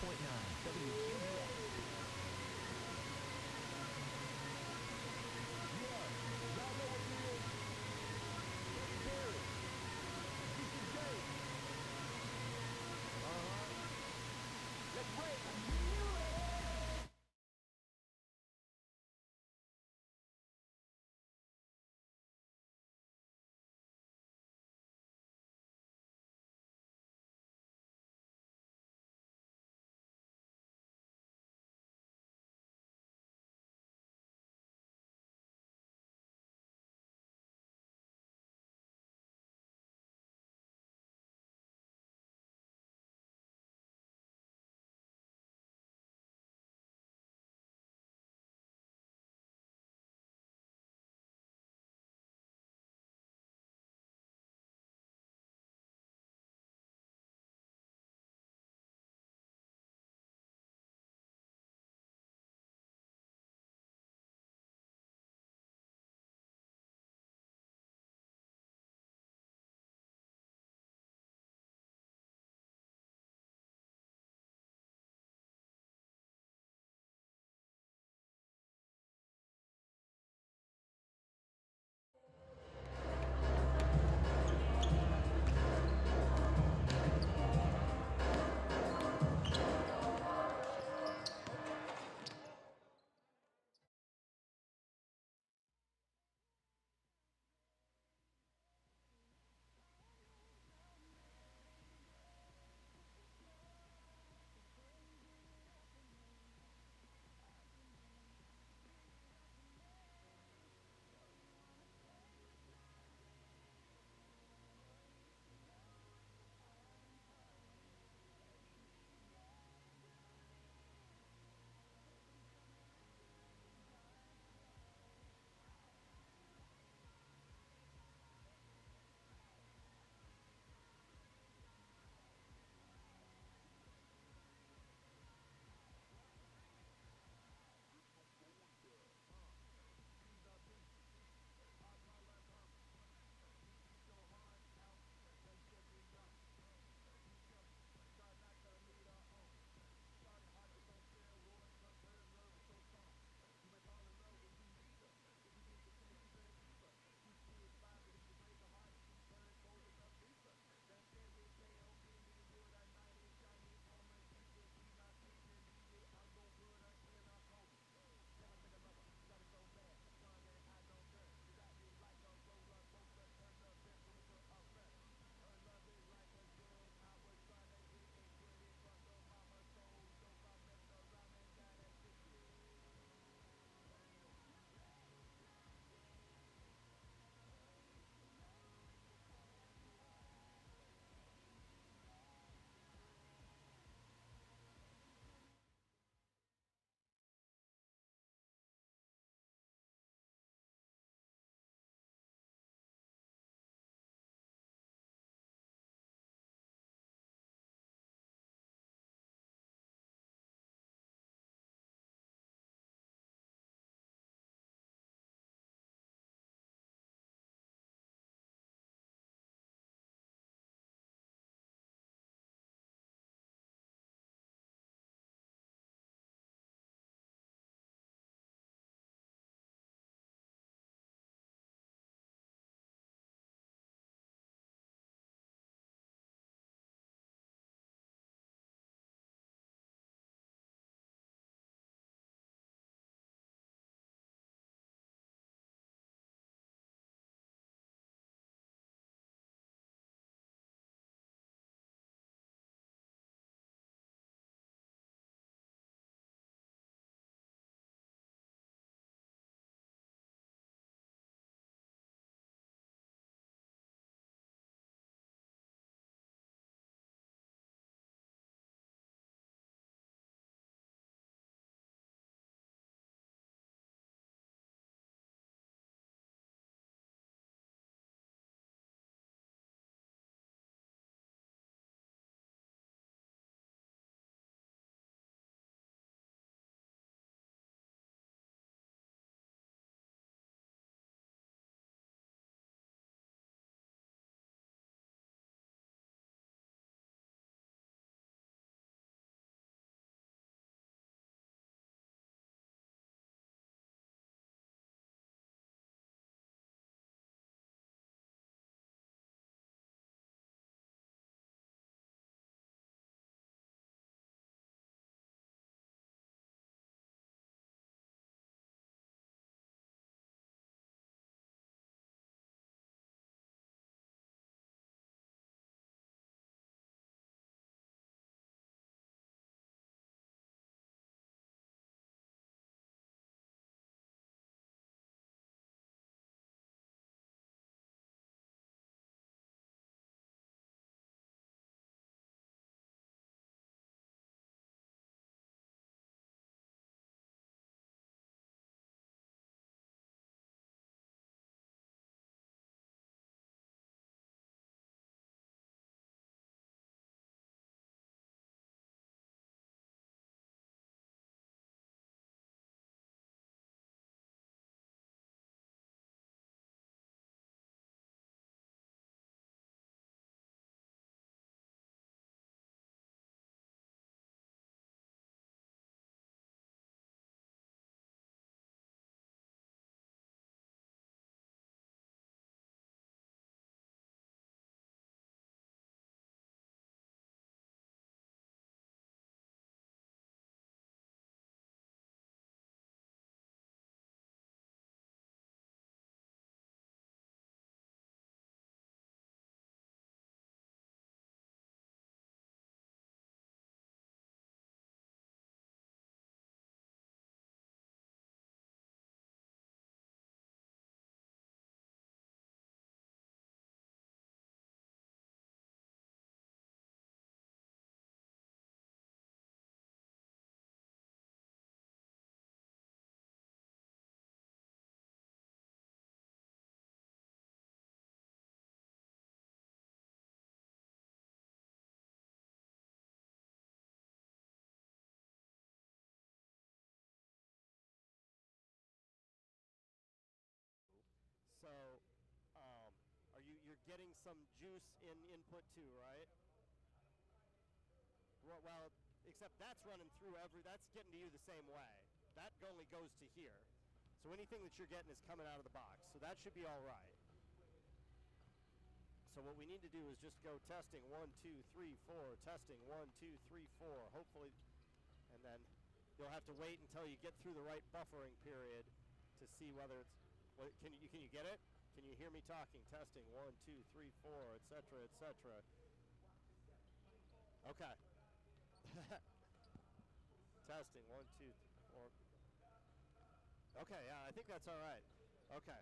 WQBF. some juice in input too, right? Well, except that's running through that's getting to you the same way. That only goes to here. So anything that you're getting is coming out of the box. So that should be all right. So what we need to do is just go testing 1, 2, 3, 4, testing 1, 2, 3, 4, hopefully, and then you'll have to wait until you get through the right buffering period to see whether it's, can you get it? Can you hear me talking? Testing 1, 2, 3, 4, etc., etc. Okay. Testing 1, 2, 3, 4. Okay, yeah, I think that's all right. Okay.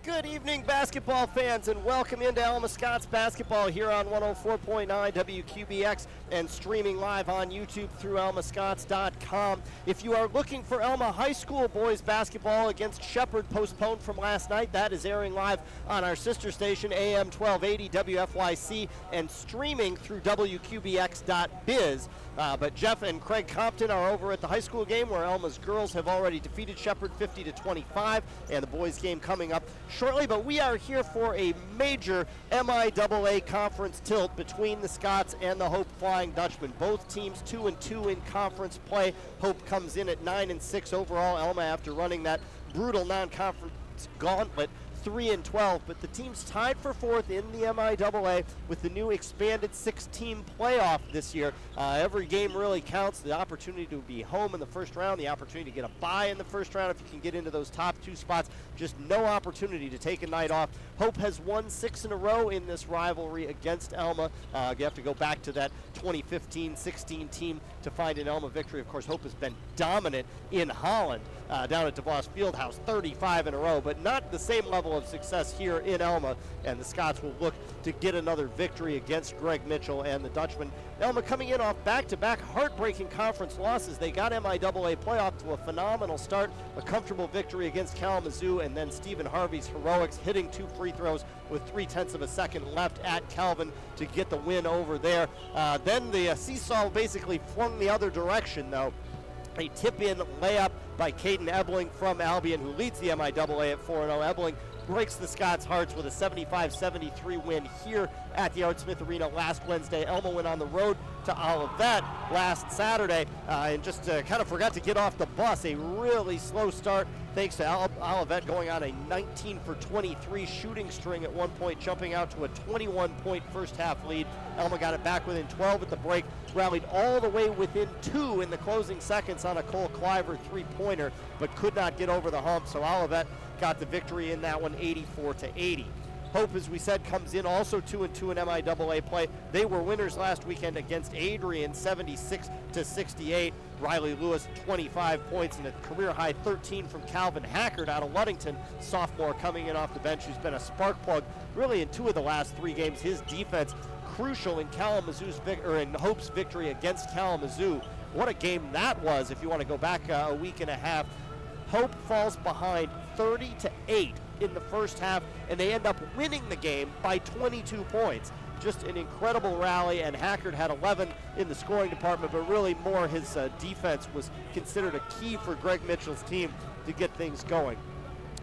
Good evening, basketball fans, and welcome into Alma Scots basketball here on 104.9 WQBX and streaming live on YouTube through almascots.com. If you are looking for Alma High School boys basketball against Shepherd, postponed from last night, that is airing live on our sister station AM 1280 WFYC and streaming through WQBX.biz. But Jeff and Craig Compton are over at the high school game where Alma's girls have already defeated Shepherd 50-25, and the boys game coming up shortly. But we are here for a major MIAA conference tilt between the Scots and the Hope Flying Dutchmen. Both teams 2-2 in conference play. Hope comes in at 9-6 overall. Alma, after running that brutal non-conference gauntlet, 3-12, but the team's tied for fourth in the MIAA with the new expanded 6-team playoff this year. Every game really counts. The opportunity to be home in the first round, the opportunity to get a bye in the first round if you can get into those top two spots. Just no opportunity to take a night off. Hope has won 6 in a row in this rivalry against Alma. You have to go back to that 2015-16 team to find an Alma victory. Of course, Hope has been dominant in Holland down at DeVos Fieldhouse, 35 in a row, but not the same level of success here in Alma, and the Scots will look to get another victory against Greg Mitchell and the Dutchman. Alma coming in off back-to-back heartbreaking conference losses. They got MIAA playoff to a phenomenal start, a comfortable victory against Kalamazoo, and then Stephen Harvey's heroics, hitting 2 free throws with 0.3 of a second left at Calvin to get the win over there. Then the seesaw basically flung the other direction, though. A tip-in layup by Caden Ebling from Albion, who leads the MIAA at 4-0. Ebling breaks the Scots' hearts with a 75-73 win here at the Art Smith Arena last Wednesday. Alma went on the road to Olivet last Saturday and just kind of forgot to get off the bus. A really slow start thanks to Olivet going on a 19-for-23 shooting string at one point, jumping out to a 21-point first-half lead. Alma got it back within 12 at the break, rallied all the way within 2 in the closing seconds on a Cole Cliver three-pointer, but could not get over the hump, so Olivet got the victory in that one, 84-80. Hope, as we said, comes in also 2-2 in MIAA play. They were winners last weekend against Adrian, 76-68. Riley Lewis, 25 points and a career-high 13 from Calvin Hackard out of Ludington, sophomore coming in off the bench, who's been a spark plug really in 2 of the last 3 games. His defense crucial in in Hope's victory against Kalamazoo. What a game that was! If you want to go back a week and a half, Hope falls behind 30-8 in the first half, and they end up winning the game by 22 points. Just an incredible rally, and Hackard had 11 in the scoring department, but really more his defense was considered a key for Greg Mitchell's team to get things going.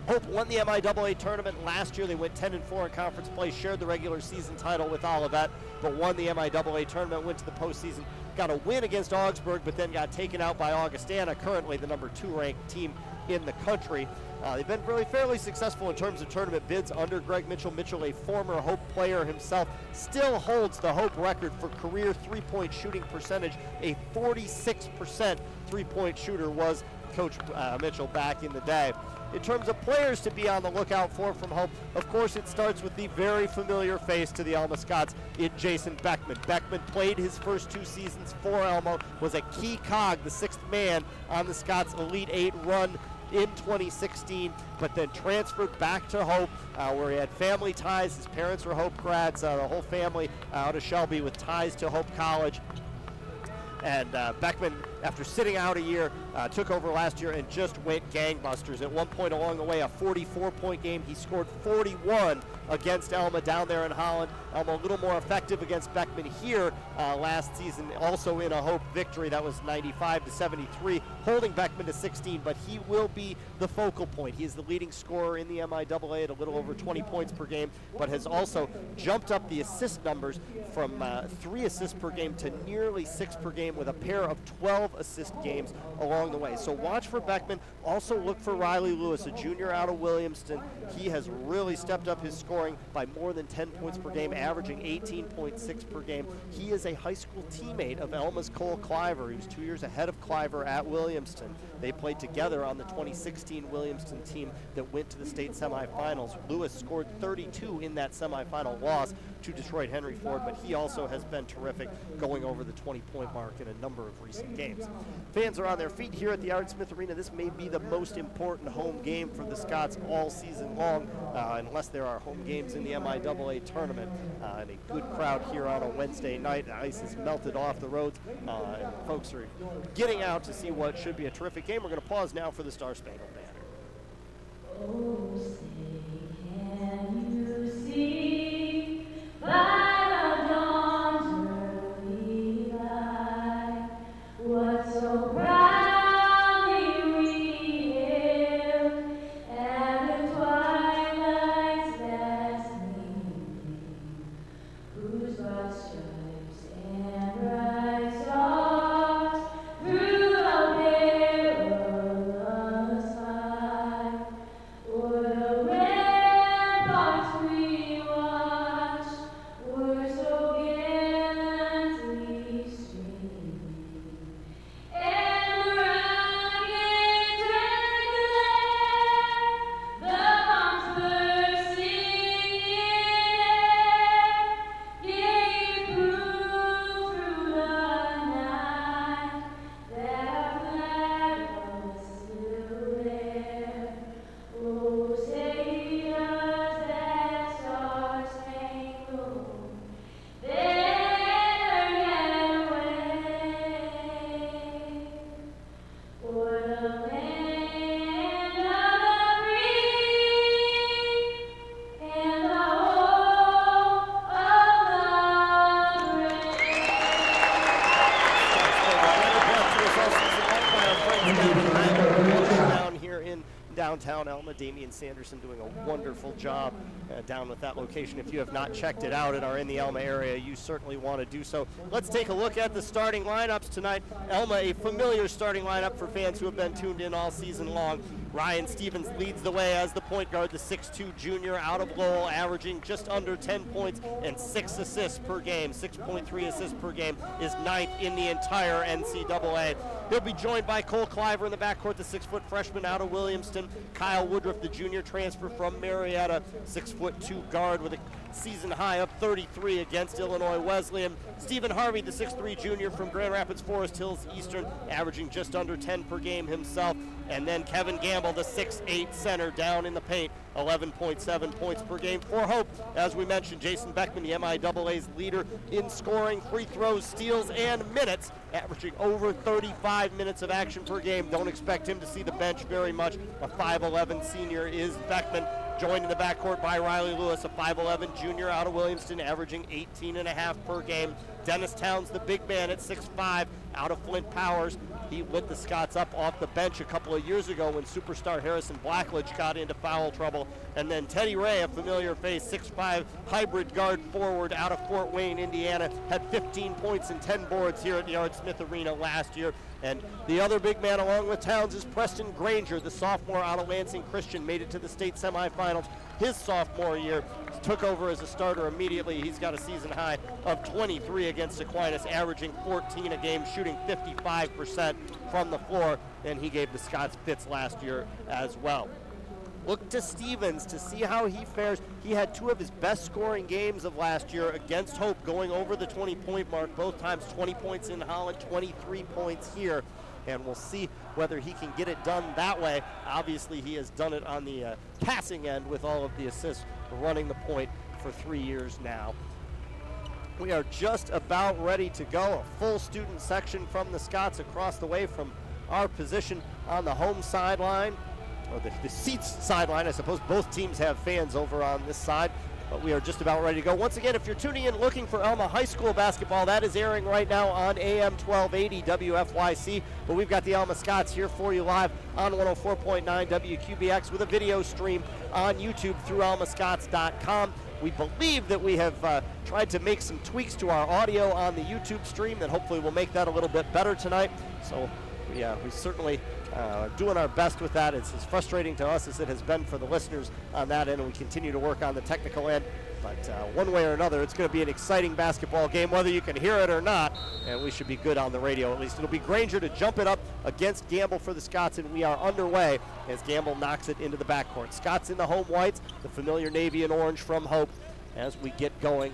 Hope won the MIAA tournament last year. They went 10-4 in conference play, shared the regular season title with Olivet, but won the MIAA tournament, went to the postseason, got a win against Augsburg, but then got taken out by Augustana, currently the number 2 ranked team in the country. They've been really fairly successful in terms of tournament bids under Greg Mitchell. Mitchell, a former Hope player himself, still holds the Hope record for career three-point shooting percentage. A 46% three-point shooter was Coach Mitchell back in the day. In terms of players to be on the lookout for from Hope, of course it starts with the very familiar face to the Alma Scots in Jason Beckman. Beckman played his first 2 seasons for Alma, was a key cog, the 6th man on the Scots Elite 8 run in 2016, but then transferred back to Hope, where he had family ties. His parents were Hope grads, the whole family out of Shelby with ties to Hope College. And Beckman, after sitting out a year, took over last year and just went gangbusters. At one point along the way, a 44-point game. He scored 41 against Alma down there in Holland. Alma a little more effective against Beckman here last season, also in a Hope victory. That was 95-73, holding Beckman to 16, but he will be the focal point. He is the leading scorer in the MIAA at a little over 20 points per game, but has also jumped up the assist numbers from 3 assists per game to nearly 6 per game, with a pair of 12 assist games along the way. So watch for Beckman. Also look for Riley Lewis, a junior out of Williamston. He has really stepped up his scoring by more than 10 points per game, averaging 18.6 per game. He is a high school teammate of Alma's Cole Cliver. He was 2 years ahead of Cliver at Williamston. They played together on the 2016 Williamston team that went to the state semifinals. Lewis scored 32 in that semifinal loss to Detroit Henry Ford, but he also has been terrific, going over the 20-point mark in a number of recent games. Fans are on their feet here at the Art Smith Arena. This may be the most important home game for the Scots all season long, unless there are home games in the MIAA tournament. And a good crowd here on a Wednesday night. The ice has melted off the roads, and folks are getting out to see what should be a terrific game. We're going to pause now for the Star Spangled Banner. Oh, say, can you see by the dawn's early light what so proudly we hailed at the twilight's last gleaming, whose broad stripes and bright stars through the perilous fight o'er the ramparts we watched were so gallantly streaming, and the rocket turned glare, the bombs bursting in air, gave proof through the night that our flag was still there. Oh, say does that star-spangled banner yet wave o'er the land of the free and the home of the Down here in downtown Alma, Damian Sanderson doing a wonderful job down with that location. If you have not checked it out and are in the Alma area, you certainly want to do so. Let's take a look at the starting lineups tonight. Alma, a familiar starting lineup for fans who have been tuned in all season long. Ryan Stevens leads the way as the point guard, the 6'2 junior out of Lowell, averaging just under 10 points and 6 assists per game. 6.3 assists per game is 9th in the entire NCAA. He'll be joined by Cole Cliver in the backcourt, the 6-foot freshman out of Williamston. Kyle Woodruff, the junior transfer from Marietta, 6'2" guard with a season high of 33 against Illinois Wesleyan. Stephen Harvey, the 6'3 junior from Grand Rapids Forest Hills Eastern, averaging just under 10 per game himself. And then Kevin Gamble, the 6'8 center down in the paint, 11.7 points per game for Hope. As we mentioned, Jason Beckman, the MIAA's leader in scoring, free throws, steals, and minutes, averaging over 35 minutes of action per game. Don't expect him to see the bench very much. A 5'11 senior is Beckman, joined in the backcourt by Riley Lewis, a 5'11 junior out of Williamston, averaging 18.5 per game. Dennis Towns, the big man at 6'5", out of Flint Powers. He lit the Scots up off the bench a couple of years ago when superstar Harrison Blackledge got into foul trouble. And then Teddy Ray, a familiar face, 6'5", hybrid guard forward out of Fort Wayne, Indiana, had 15 points and 10 boards here at the Art Smith Arena last year. And the other big man along with Towns is Preston Granger, the sophomore out of Lansing Christian, made it to the state semifinals his sophomore year, took over as a starter immediately. He's got a season high of 23 against Aquinas, averaging 14 a game, shooting 55% from the floor, and he gave the Scots fits last year as well. Look to Stevens to see how he fares. He had 2 of his best scoring games of last year against Hope, going over the 20-point mark, both times 20 points in Holland, 23 points here. And we'll see whether he can get it done that way. Obviously, he has done it on the passing end with all of the assists, running the point for 3 years now. We are just about ready to go. A full student section from the Scots across the way from our position on the home sideline, or the seats sideline. I suppose both teams have fans over on this side, but we are just about ready to go. Once again, if you're tuning in looking for Alma High School basketball, that is airing right now on AM 1280 WFYC, but we've got the Alma Scots here for you live on 104.9 WQBX with a video stream on YouTube through almascots.com. We believe that we have tried to make some tweaks to our audio on the YouTube stream that hopefully will make that a little bit better tonight. So we certainly doing our best with that. It's as frustrating to us as it has been for the listeners on that end, and we continue to work on the technical end. But one way or another, it's going to be an exciting basketball game, whether you can hear it or not, and we should be good on the radio at least. It'll be Granger to jump it up against Gamble for the Scots, and we are underway as Gamble knocks it into the backcourt. Scots in the home whites, the familiar navy and orange from Hope as we get going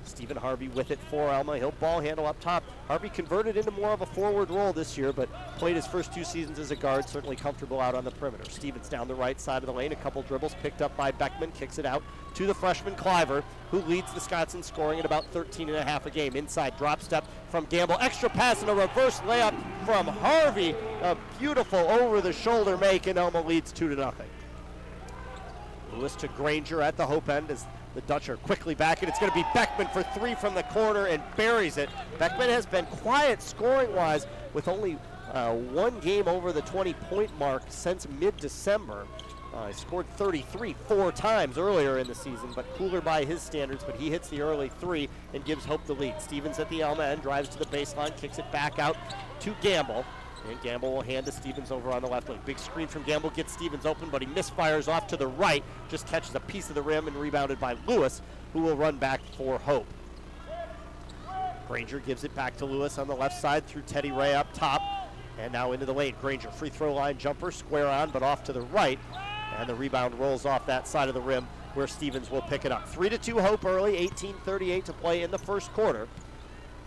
Stephen Harvey with it for Alma. He'll ball handle up top. Harvey converted into more of a forward role this year, but played his first 2 seasons as a guard, certainly comfortable out on the perimeter. Stevens down the right side of the lane, a couple dribbles, picked up by Beckman, kicks it out to the freshman Cliver, who leads the Scots in scoring at about 13.5 a game. Inside drop step from Gamble, extra pass and a reverse layup from Harvey. A beautiful over-the-shoulder make, and Alma leads 2-0. Lewis to Granger at the Hope end as the Dutch are quickly back, and it's going to be Beckman for 3 from the corner and buries it. Beckman has been quiet scoring-wise with only 1 game over the 20-point mark since mid-December. He scored 33 4 times earlier in the season, but cooler by his standards, but he hits the early 3 and gives Hope the lead. Stevens at the Alma end, drives to the baseline, kicks it back out to Gamble. And Gamble will hand to Stevens over on the left wing. Big screen from Gamble gets Stevens open, but he misfires off to the right, just catches a piece of the rim and rebounded by Lewis, who will run back for Hope. Granger gives it back to Lewis on the left side through Teddy Ray up top, and now into the lane. Granger, free throw line jumper, square on, but off to the right, and the rebound rolls off that side of the rim where Stevens will pick it up. 3-2 Hope early, 18:38 to play in the first quarter.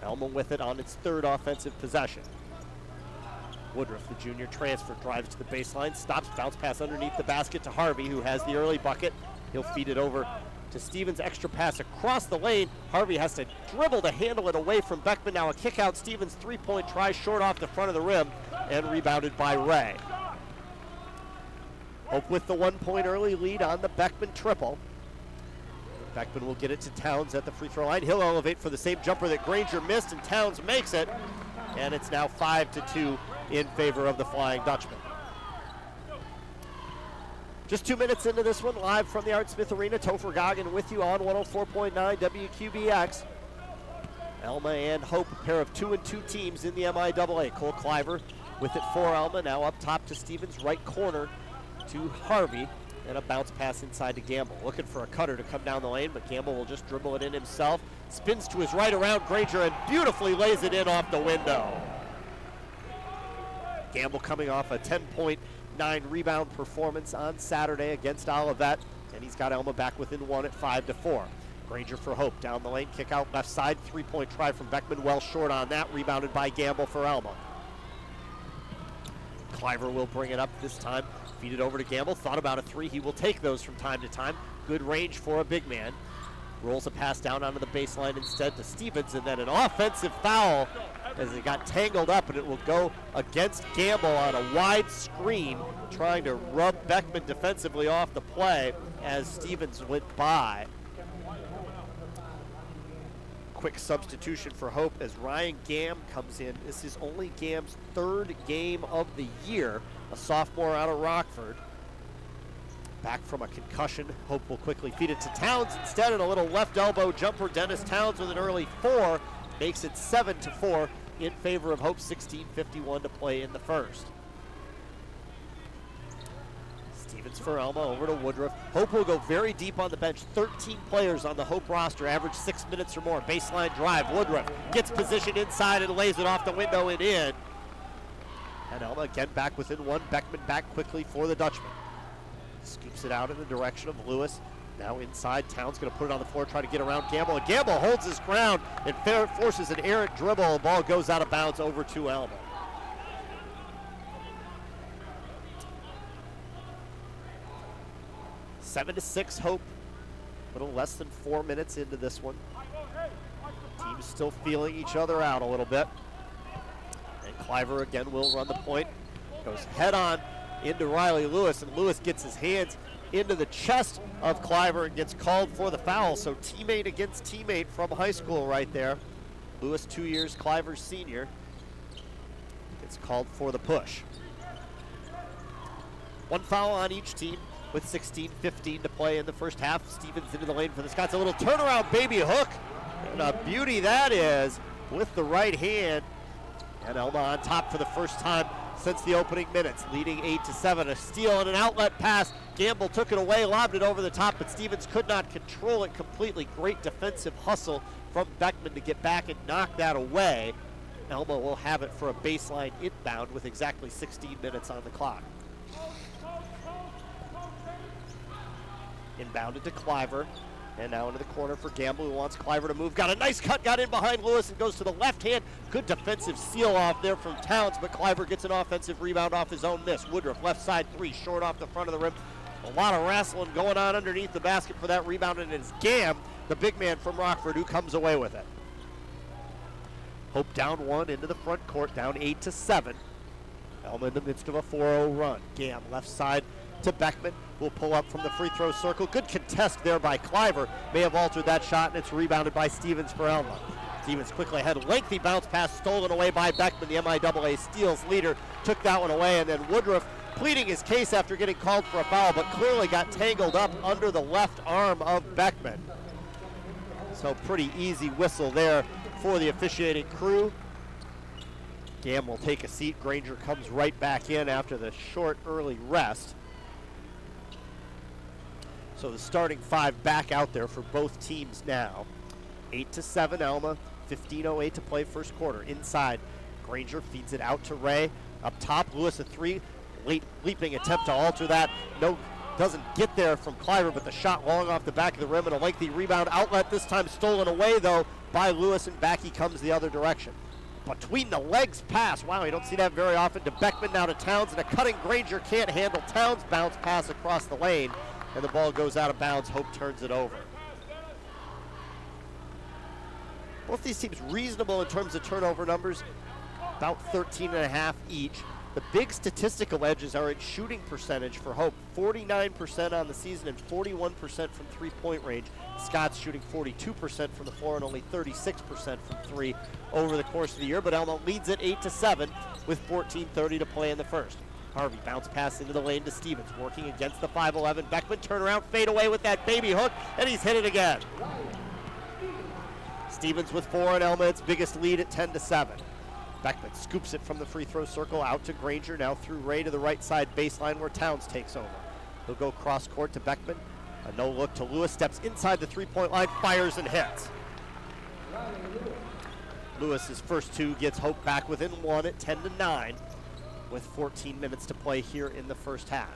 Alma with it on its 3rd offensive possession. Woodruff, the junior transfer, drives to the baseline, stops, bounce pass underneath the basket to Harvey, who has the early bucket. He'll feed it over to Stevens, extra pass across the lane. Harvey has to dribble to handle it away from Beckman. Now a kick out, Stevens 3-point try, short off the front of the rim, and rebounded by Ray. Hope with the 1-point early lead on the Beckman triple. Beckman will get it to Towns at the free throw line. He'll elevate for the same jumper that Granger missed, and Towns makes it. And it's now 5-2 in favor of the Flying Dutchman. Just 2 minutes into this one, live from the Art Smith Arena. Topher Goggin with you on 104.9 WQBX. Alma and Hope, a pair of 2-2 teams in the MIAA. Cole Cliver with it for Alma, now up top to Stevens, right corner to Harvey, and a bounce pass inside to Gamble. Looking for a cutter to come down the lane, but Gamble will just dribble it in himself. Spins to his right around Granger and beautifully lays it in off the window. Gamble coming off a 10.9 rebound performance on Saturday against Olivet, and he's got Alma back within 1 at 5-4. Granger for Hope, down the lane, kick out left side, 3-point try from Beckman, well short on that, rebounded by Gamble for Alma. Cliver will bring it up this time, feed it over to Gamble, thought about a 3, he will take those from time to time. Good range for a big man. Rolls a pass down onto the baseline instead to Stevens, and then an offensive foul as it got tangled up, and it will go against Gamble on a wide screen, trying to rub Beckman defensively off the play as Stevens went by. Quick substitution for Hope as Ryan Gamm comes in. This is only Gamm's 3rd game of the year, a sophomore out of Rockford. Back from a concussion, Hope will quickly feed it to Towns instead, and a little left elbow jumper. Dennis Towns with an early 4 makes it 7-4 in favor of Hope. 16:51 to play in the first. Stevens for Alma, over to Woodruff. Hope will go very deep on the bench. 13 players on the Hope roster, average 6 minutes or more. Baseline drive, Woodruff gets positioned inside and lays it off the window and in. And Alma again back within 1. Beckman back quickly for the Dutchman. Scoops it out in the direction of Lewis. Now inside, Towns going to put it on the floor, try to get around Gamble. And Gamble holds his ground and forces an errant dribble. The ball goes out of bounds over to Alma. Seven to 6 Hope. A little less than 4 minutes into this one. Teams still feeling each other out a little bit. And Cliver again will run the point. Goes head on into Riley Lewis, and Lewis gets his hands into the chest of Cliver and gets called for the foul. So teammate against teammate from high school right there. Lewis 2 years, Cliver senior. Gets called for the push. 1 foul on each team with 16:15 to play in the first half. Stevens into the lane for the Scots. A little turnaround baby hook. And a beauty that is with the right hand. And Alma on top for the first time since the opening minutes, leading 8-7. A steal and an outlet pass. Gamble took it away, lobbed it over the top, but Stevens could not control it completely. Great defensive hustle from Beckman to get back and knock that away. Alma will have it for a baseline inbound with exactly 16 minutes on the clock. Inbounded to Cliver. And now into the corner for Gamble, who wants Cliver to move. Got a nice cut, got in behind Lewis and goes to the left hand. Good defensive seal off there from Towns, but Cliver gets an offensive rebound off his own miss. Woodruff, left side three, short off the front of the rim. A lot of wrestling going on underneath the basket for that rebound, and it's Gam, the big man from Rockford, who comes away with it. Hope down one into the front court, down 8-7. Alma in the midst of a 4-0 run. Gam, left side to Beckman, will pull up from the free throw circle. Good contest there by Cliver. May have altered that shot, and it's rebounded by Stevens for Alma. Stevens quickly ahead. Lengthy bounce pass stolen away by Beckman. The MIAA steals leader took that one away, and then Woodruff pleading his case after getting called for a foul, but clearly got tangled up under the left arm of Beckman. So pretty easy whistle there for the officiating crew. Gam will take a seat. Granger comes right back in after the short early rest. So the starting five back out there for both teams now. 8-7 Alma, 15:08 to play first quarter. Inside, Granger feeds it out to Ray. Up top, Lewis a three. Late leaping attempt to alter that. No, doesn't get there from Cliver, but the shot long off the back of the rim and a lengthy rebound outlet, this time stolen away though by Lewis, and back he comes the other direction. Between the legs pass, wow, you don't see that very often, to Beckman, now to Towns, and a cutting Granger can't handle Towns' bounce pass across the lane, and the ball goes out of bounds. Hope turns it over. Both these teams reasonable in terms of turnover numbers, about 13.5 each. The big statistical edges are in shooting percentage for Hope. 49% on the season and 41% from three-point range. Scott's shooting 42% from the floor and only 36% from three over the course of the year, but Alma leads it 8-7 with 14:30 to play in the first. Harvey bounce pass into the lane to Stevens, working against the 5'11". Beckman turnaround, fade away with that baby hook, and he's hit it again. Stevens with 4 and Alma its biggest lead at 10-7. Beckman scoops it from the free throw circle out to Granger, now through Ray to the right side baseline where Towns takes over. He'll go cross court to Beckman. A no look to Lewis, steps inside the three-point line, fires and hits. Lewis's first two gets Hope back within one at 10-9 with 14 minutes to play here in the first half.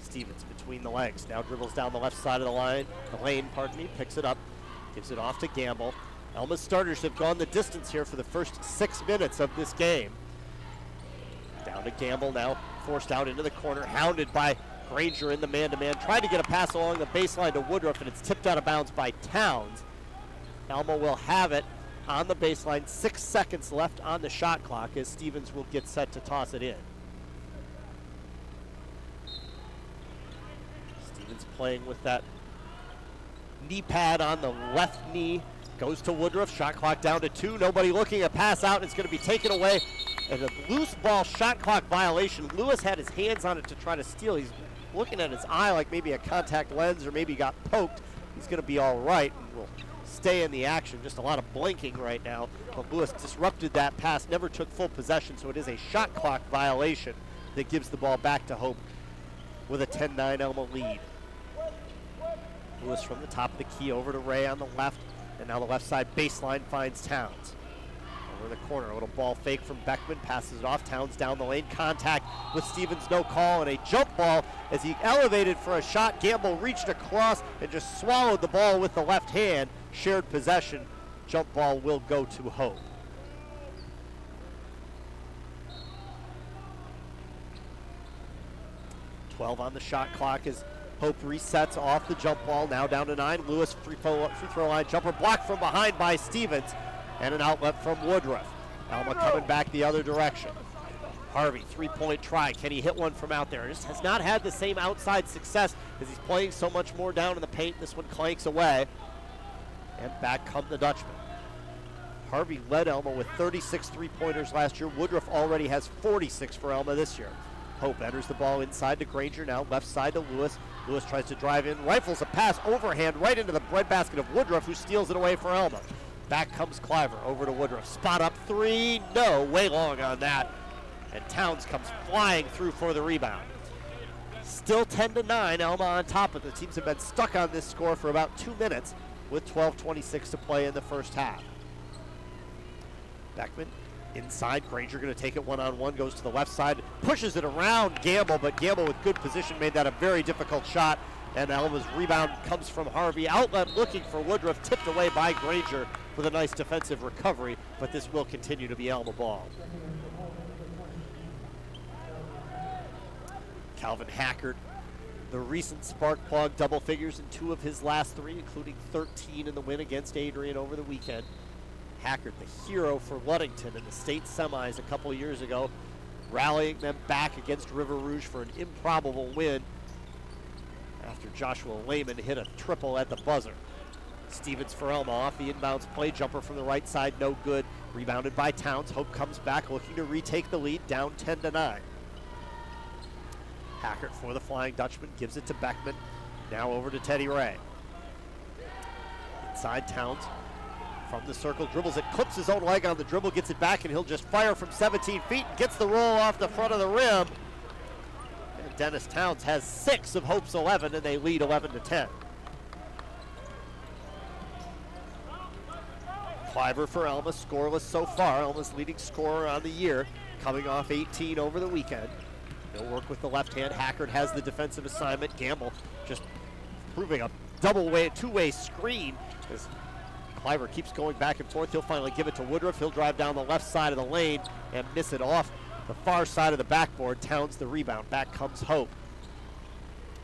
Stevens between the legs, now dribbles down the left side of the lane, picks it up, gives it off to Gamble. Alma's starters have gone the distance here for the first 6 minutes of this game. Down to Gamble, now forced out into the corner, hounded by Granger in the man-to-man. Tried to get a pass along the baseline to Woodruff, and it's tipped out of bounds by Towns. Alma will have it on the baseline. 6 seconds left on the shot clock as Stevens will get set to toss it in. Stevens playing with that knee pad on the left knee. Goes to Woodruff, shot clock down to 2, nobody looking, a pass out, and it's going to be taken away. And a loose ball shot clock violation. Lewis had his hands on it to try to steal. He's looking at his eye like maybe a contact lens or maybe got poked. He's going to be all right and will stay in the action. Just a lot of blinking right now. But Lewis disrupted that pass, never took full possession, so it is a shot clock violation that gives the ball back to Hope with a 10-9 Alma lead. Lewis from the top of the key over to Ray on the left. And now the left side baseline finds Towns. Over the corner, a little ball fake from Beckman, passes it off. Towns down the lane, contact with Stevens, no call, and a jump ball as he elevated for a shot. Gamble reached across and just swallowed the ball with the left hand. Shared possession. Jump ball will go to Hope. .12 on the shot clock as Hope resets off the jump ball, now down to 9. Lewis free throw line jumper blocked from behind by Stevens, and an outlet from Woodruff. Alma coming back the other direction. Harvey, three-point try. Can he hit one from out there? Just has not had the same outside success as he's playing so much more down in the paint. This one clanks away, and back come the Dutchman. Harvey led Alma with 36 three-pointers last year. Woodruff already has 46 for Alma this year. Hope enters the ball inside to Granger, now left side to Lewis. Lewis tries to drive in, rifles a pass overhand right into the breadbasket of Woodruff, who steals it away for Alma. Back comes Cliver over to Woodruff. Spot up three, no, way long on that. And Towns comes flying through for the rebound. Still 10-9, Alma on top of the teams have been stuck on this score for about 2 minutes with 12:26 to play in the first half. Beckman inside, Granger going to take it one-on-one, goes to the left side, pushes it around Gamble, but Gamble with good position made that a very difficult shot, And Alma's rebound comes from Harvey. Outlet looking for Woodruff, tipped away by Granger with a nice defensive recovery, but this will continue to be Alma ball. Calvin Hackert, the recent spark plug, double figures in 2 of his last 3, including 13 in the win against Adrian over the weekend. Hackert, the hero for Ludington in the state semis a couple years ago, rallying them back against River Rouge for an improbable win after Joshua Lehman hit a triple at the buzzer. Stevens for Alma off the inbounds play, jumper from the right side, no good. Rebounded by Towns. Hope comes back looking to retake the lead, down 10-9. Hackert for the Flying Dutchman, gives it to Beckman. Now over to Teddy Ray. Inside Towns from the circle, dribbles it, clips his own leg on the dribble, gets it back, and he'll just fire from 17 feet and gets the roll off the front of the rim. And Dennis Towns has 6 of Hope's 11, and they lead 11-10. Cliver for Alma, scoreless so far. Alma's leading scorer on the year, coming off 18 over the weekend. He'll work with the left hand. Hackert has the defensive assignment. Gamble just proving a two-way screen as Cliver keeps going back and forth. He'll finally give it to Woodruff. He'll drive down the left side of the lane and miss it off the far side of the backboard. Towns the rebound. Back comes Hope.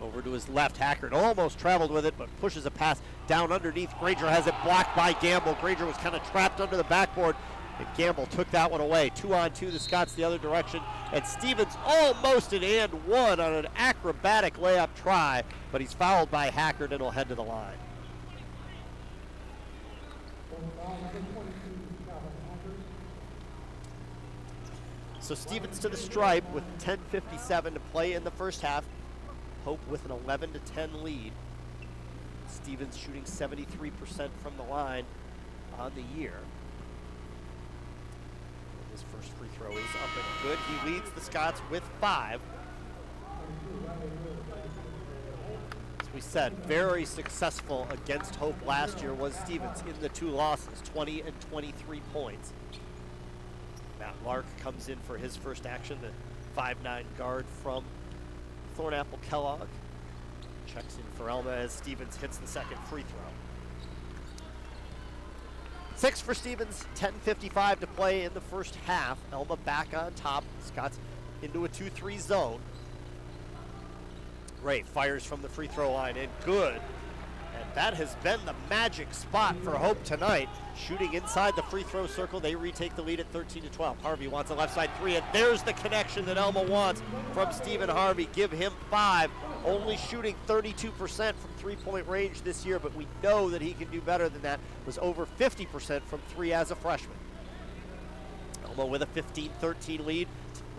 Over to his left. Hackert almost traveled with it, but pushes a pass down underneath. Granger has it blocked by Gamble. Granger was kind of trapped under the backboard, and Gamble took that one away. 2-on-2, the Scots the other direction, and Stevens almost an and one on an acrobatic layup try, but he's fouled by Hackert and will head to the line. So Stevens to the stripe with 10:57 to play in the first half. Hope with an 11-10 lead. Stevens shooting 73% from the line on the year. His first free throw is up and good. He leads the Scots with 5. As we said, very successful against Hope last year was Stevens in the 2 losses, 20 and 23 points. Matt Lark comes in for his first action, the 5'9" guard from Thornapple Kellogg. Checks in for Alma as Stevens hits the second free throw. 6 for Stevens, 10:55 to play in the first half. Alma back on top. Scots into a 2-3 zone. Ray fires from the free throw line and good. And that has been the magic spot for Hope tonight. Shooting inside the free throw circle, they retake the lead at 13-12. Harvey wants a left side 3, and there's the connection that Alma wants from Stephen Harvey. Give him 5. Only shooting 32% from 3-point range this year, but we know that he can do better than that. Was over 50% from 3 as a freshman. Alma with a 15-13 lead.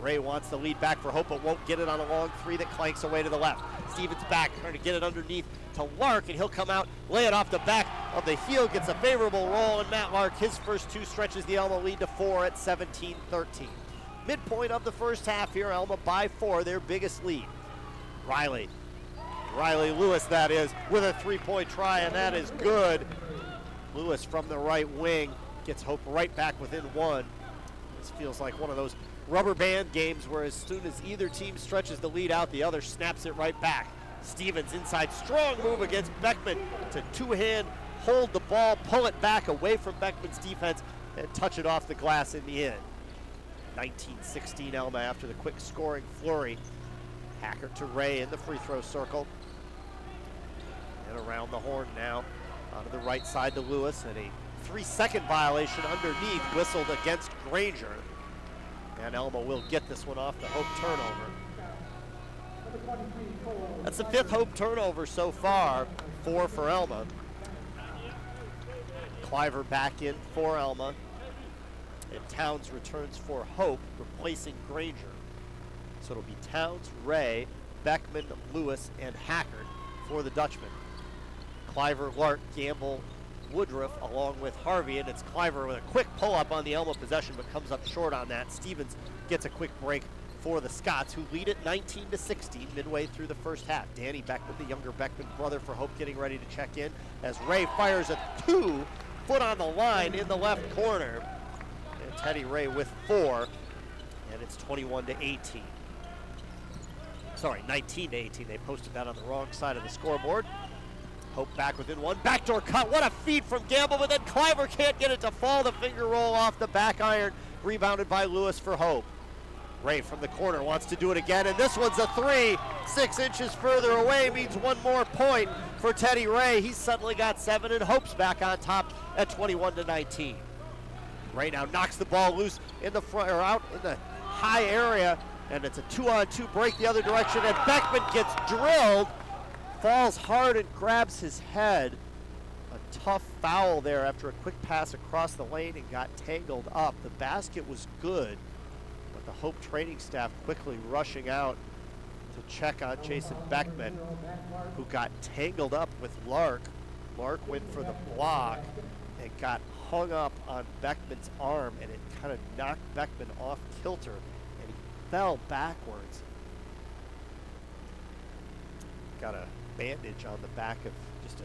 Ray wants the lead back for Hope, but won't get it on a long 3 that clanks away to the left. Stevens back, trying to get it underneath to Lark, and he'll come out, lay it off the back of the heel, gets a favorable roll, and Matt Lark, his first 2, stretches the Alma lead to 4 at 17-13. Midpoint of the first half here, Alma by 4, their biggest lead. Riley Lewis, that is, with a 3-point try, and that is good. Lewis from the right wing gets Hope right back within 1. This feels like one of those rubber band games where as soon as either team stretches the lead out, the other snaps it right back. Stevens inside, strong move against Beckman to 2-hand hold the ball, pull it back away from Beckman's defense, and touch it off the glass in the end. 19-16 Alma after the quick scoring flurry. Hackert to Ray in the free throw circle. And around the horn now, onto the right side to Lewis, and a 3-second violation underneath whistled against Granger. And Alma will get this one off the Hope turnover. That's the 5th Hope turnover so far, 4 for Alma. Cliver back in for Alma. And Towns returns for Hope, replacing Granger. So it'll be Towns, Ray, Beckman, Lewis, and Hackert for the Dutchman. Cliver, Lark, Gamble, Woodruff along with Harvey, and it's Cliver with a quick pull-up on the Alma possession, but comes up short on that. Stevens gets a quick break for the Scots, who lead it 19-16 midway through the first half. Danny Beckman, the younger Beckman brother for Hope, getting ready to check in as Ray fires a 2, foot on the line in the left corner. And Teddy Ray with 4, and it's 21-18. Sorry, 19-18. They posted that on the wrong side of the scoreboard. Hope back within one. Backdoor cut. What a feed from Gamble, but then Cliver can't get it to fall. The finger roll off the back iron. Rebounded by Lewis for Hope. Ray from the corner wants to do it again, and this one's a three. 6 inches further away means one more point for Teddy Ray. He's suddenly got 7, and Hope's back on top at 21-19. Ray now knocks the ball loose in the front, or out in the high area, and it's a 2-on-2 break the other direction, and Beckman gets drilled, falls hard and grabs his head. A tough foul there after a quick pass across the lane and got tangled up. The basket was good, but the Hope training staff quickly rushing out to check on Jason Beckman, who got tangled up with Lark. Lark went for the block and got hung up on Beckman's arm, and it kind of knocked Beckman off kilter, and he fell backwards. Got a bandage on the back of, just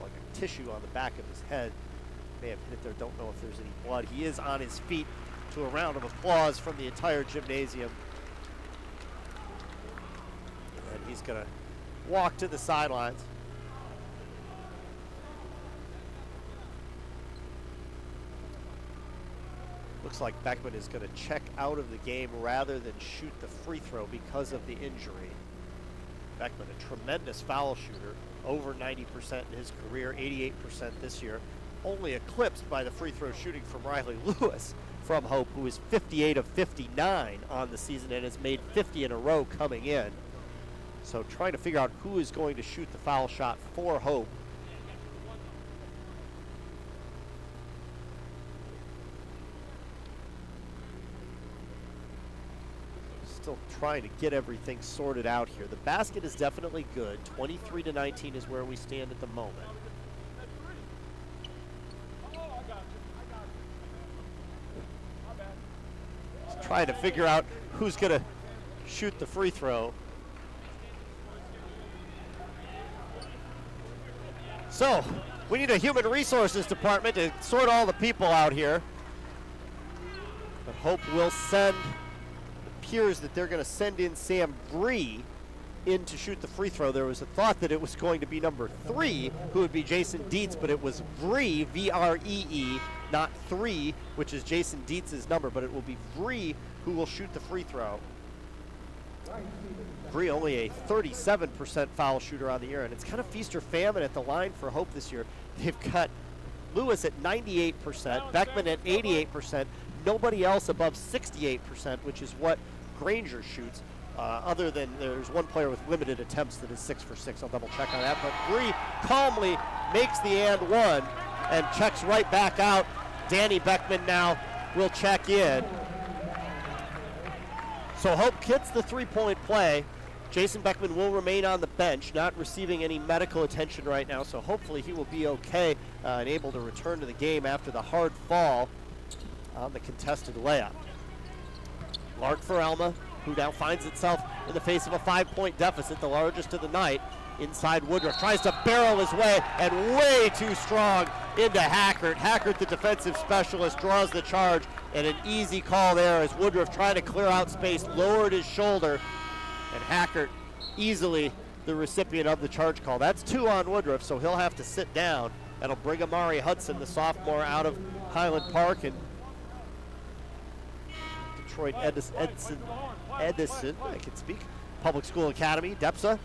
like a tissue on the back of his head. May have hit it there, don't know if there's any blood. He is on his feet to a round of applause from the entire gymnasium. And he's gonna walk to the sidelines. Looks like Beckman is going to check out of the game rather than shoot the free throw because of the injury. Beckman, a tremendous foul shooter, over 90% in his career, 88% this year, only eclipsed by the free throw shooting from Riley Lewis from Hope, who is 58 of 59 on the season and has made 50 in a row coming in. So trying to figure out who is going to shoot the foul shot for Hope. Still trying to get everything sorted out here. The basket is definitely good. 23-19 is where we stand at the moment. Just trying to figure out who's going to shoot the free throw. So, we need a human resources department to sort all the people out here. But Hope will send, appears that they're going to send in Sam Bree in to shoot the free throw. There was a thought that it was going to be number 3, who would be Jason Dietz, but it was Vree, V-R-E-E, not 3, which is Jason Dietz's number, but it will be Vree who will shoot the free throw. Bree only a 37% foul shooter on the year, and it's kind of feast or famine at the line for Hope this year. They've got Lewis at 98%, Beckman at 88%, nobody else above 68%, which is what Granger shoots, other than there's one player with limited attempts that is 6 for 6. I'll double check on that, but Bree calmly makes the and one and checks right back out. Danny Beckman now will check in. So Hope gets the three-point play. Jason Beckman will remain on the bench, not receiving any medical attention right now, so hopefully he will be okay and able to return to the game after the hard fall on the contested layup. Lark for Alma, who now finds itself in the face of a 5-point deficit, the largest of the night. Inside Woodruff, tries to barrel his way, and way too strong into Hackert. Hackert, the defensive specialist, draws the charge, and an easy call there as Woodruff, trying to clear out space, lowered his shoulder, and Hackert easily the recipient of the charge call. That's 2 on Woodruff, so he'll have to sit down. That'll bring Amari Hudson, the sophomore, out of Highland Park, and Detroit Edison, I can speak, Public School Academy, DEPSA.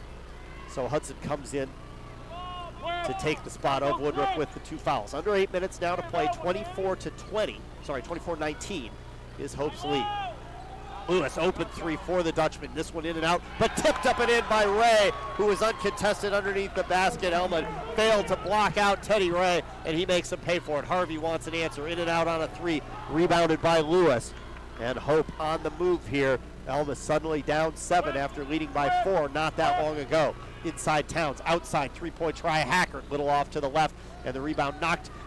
So Hudson comes in to take the spot of Woodruff with the 2 fouls. Under 8 minutes now to play, 24-19 is Hope's lead. Lewis, open 3 for the Dutchman. This one in and out, but tipped up and in by Ray, who was uncontested underneath the basket. Elman failed to block out Teddy Ray, and he makes him pay for it. Harvey wants an answer, in and out on a 3, rebounded by Lewis. And Hope on the move here. Elma suddenly down 7 after leading by 4 not that long ago. Inside Towns, outside 3-point try. Hackert, little off to the left, and the rebound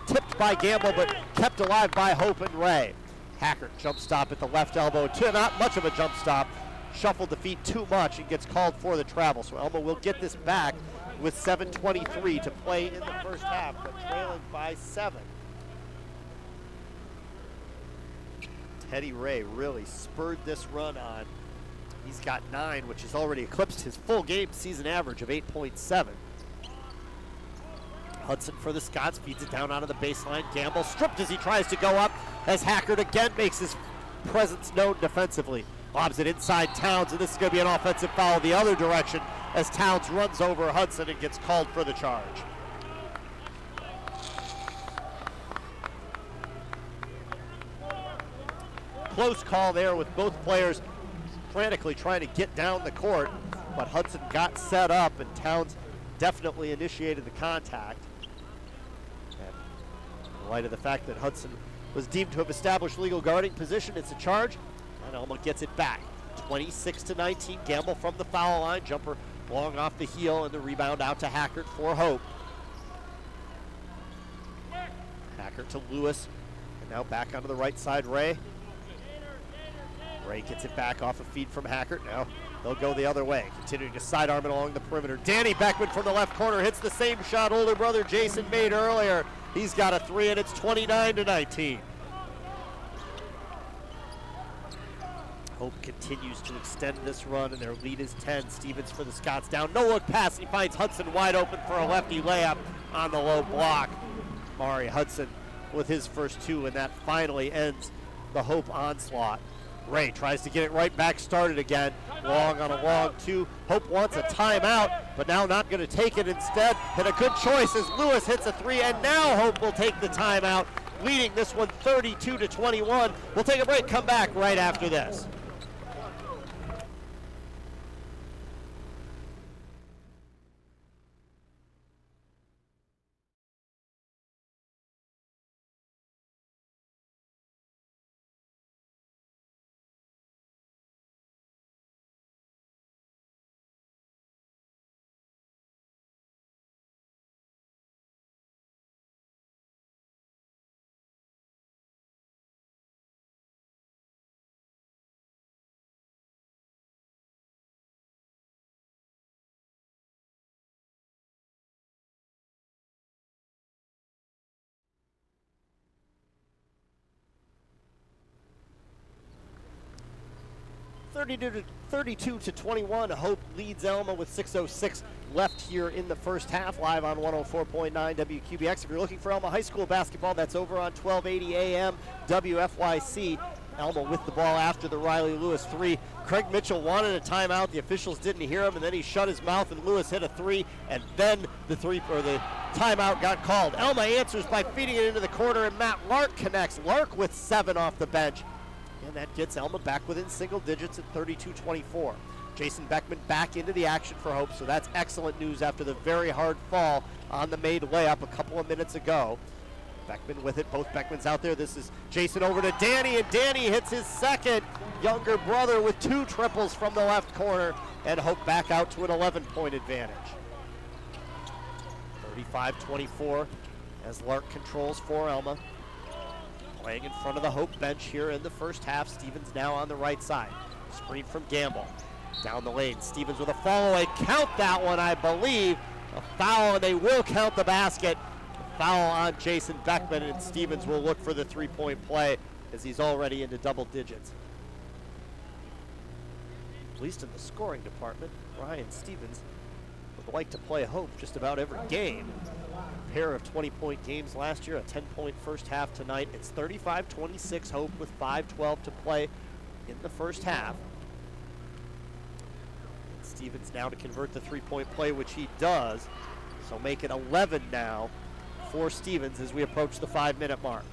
tipped by Gamble, but kept alive by Hope and Ray. Hackert jump stop at the left elbow, not much of a jump stop. Shuffled the feet too much and gets called for the travel. So Elma will get this back with 7:23 to play in the first half, but trailing by 7. Teddy Ray really spurred this run on He's got 9, which has already eclipsed his full game season average of 8.7. Hudson for the Scots feeds it down out of the baseline. Gamble stripped as he tries to go up as Hackert again makes his presence known defensively. Lobs it inside Towns, and this is going to be an offensive foul the other direction as Towns runs over Hudson and gets called for the charge. Close call there with both players frantically trying to get down the court, but Hudson got set up and Towns definitely initiated the contact. And in light of the fact that Hudson was deemed to have established legal guarding position, it's a charge, and Alma gets it back. 26-19, Gamble from the foul line, jumper long off the heel, and the rebound out to Hackert for Hope. Hackert to Lewis, and now back onto the right side, Ray. Ray gets it back off a feed from Hackert. Now they'll go the other way, continuing to sidearm it along the perimeter. Danny Beckman from the left corner hits the same shot older brother Jason made earlier. He's got a 3, and it's 29-19. Hope continues to extend this run, and their lead is 10. Stevens for the Scots down. No look pass. He finds Hudson wide open for a lefty layup on the low block. Mari Hudson with his first 2, and that finally ends the Hope onslaught. Ray tries to get it right back started again. Long on a long 2. Hope wants a timeout, but now not going to take it instead. And a good choice as Lewis hits a 3, and now Hope will take the timeout, leading this one 32-21. We'll take a break, come back right after this. to 32-21, Hope leads Alma with 6:06 left here in the first half, live on 104.9 WQBX. If you're looking for Alma High School basketball, that's over on 1280 AM WFYC. Alma with the ball after the Riley Lewis 3. Craig Mitchell wanted a timeout. The officials didn't hear him, and then he shut his mouth, and Lewis hit a 3, and then the timeout got called. Alma answers by feeding it into the corner, and Matt Lark connects. Lark with 7 off the bench. And that gets Alma back within single digits at 32-24. Jason Beckman back into the action for Hope, so that's excellent news after the very hard fall on the made layup a couple of minutes ago. Beckman with it, both Beckmans out there. This is Jason over to Danny, and Danny hits his second. Younger brother with 2 triples from the left corner, and Hope back out to an 11-point advantage. 35-24 as Lark controls for Alma. Playing in front of the Hope bench here in the first half. Stevens now on the right side. Screen from Gamble. Down the lane. Stevens with a follow away. Count that one, I believe. A foul, and they will count the basket. A foul on Jason Beckman, and Stevens will look for the 3-point play as he's already into double digits. At least in the scoring department, Ryan Stevens would like to play Hope just about every game. Pair of 20-point games last year, a 10-point first half tonight. It's 35-26 Hope with 5:12 to play in the first half. Stevens now to convert the 3-point play, which he does. So make it 11 now for Stevens as we approach the 5-minute mark.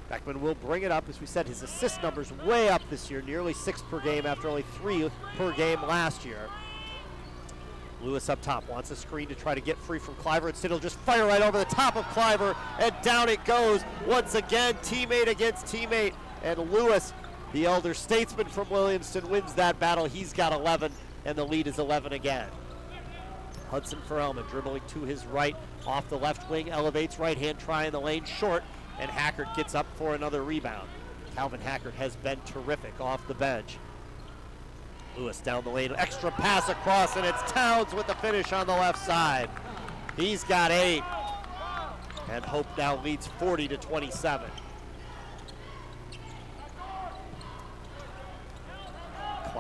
Beckman will bring it up. As we said, his assist numbers way up this year, nearly 6 per game after only 3 per game last year. Lewis up top, wants a screen to try to get free from Cliver. Instead, he'll just fire right over the top of Cliver, and down it goes. Once again, teammate against teammate, and Lewis, the elder statesman from Williamston, wins that battle. He's got 11, and the lead is 11 again. Hudson for Alma, dribbling to his right, off the left wing, elevates right hand, try in the lane, short, and Hackert gets up for another rebound. Calvin Hackert has been terrific off the bench. Lewis down the lane, extra pass across, and it's Towns with the finish on the left side. He's got 8, and Hope now leads 40-27.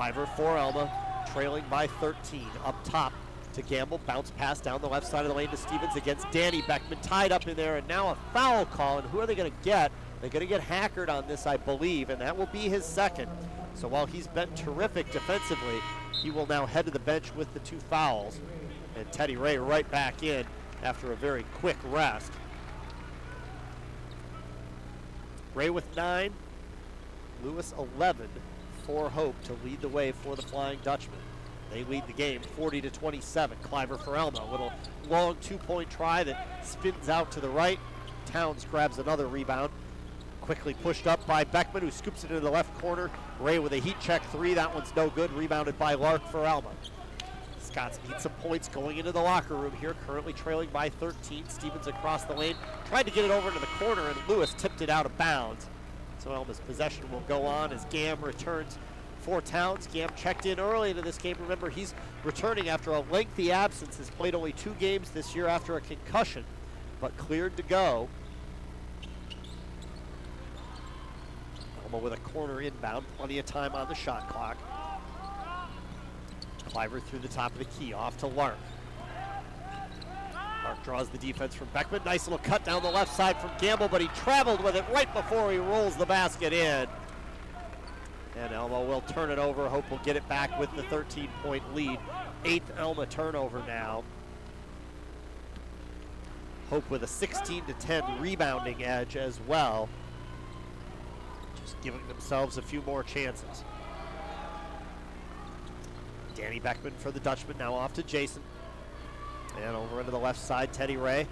Cliver for Alma, trailing by 13. Up top to Gamble, bounce pass down the left side of the lane to Stevens against Danny Beckman, tied up in there, and now a foul call, and who are they going to get? They're going to get Hackard on this, I believe, and that will be his second. So while he's been terrific defensively, he will now head to the bench with the 2 fouls, and Teddy Ray right back in after a very quick rest. Ray with 9, Lewis 11 for Hope to lead the way for the Flying Dutchman. They lead the game 40-27. Cliver for Alma, a little long 2-point try that spins out to the right. Towns grabs another rebound. Quickly pushed up by Beckman, who scoops it into the left corner. Ray with a heat check 3, that one's no good. Rebounded by Lark for Alma. Scots need some points going into the locker room here, currently trailing by 13. Stevens across the lane, tried to get it over into the corner, and Lewis tipped it out of bounds. So Alma's possession will go on as Gam returns for Towns. Gam checked in early into this game. Remember, he's returning after a lengthy absence, has played only 2 games this year after a concussion, but cleared to go. Alma with a corner inbound, plenty of time on the shot clock. Cliver through the top of the key, off to Lark. Lark draws the defense from Beckman. Nice little cut down the left side from Gamble, but he traveled with it right before he rolls the basket in. And Alma will turn it over. Hope will get it back with the 13-point lead. 8th Alma turnover now. Hope with a 16-10 rebounding edge as well. Just giving themselves a few more chances. Danny Beckman for the Dutchman, now off to Jason. And over into the left side, Teddy Ray.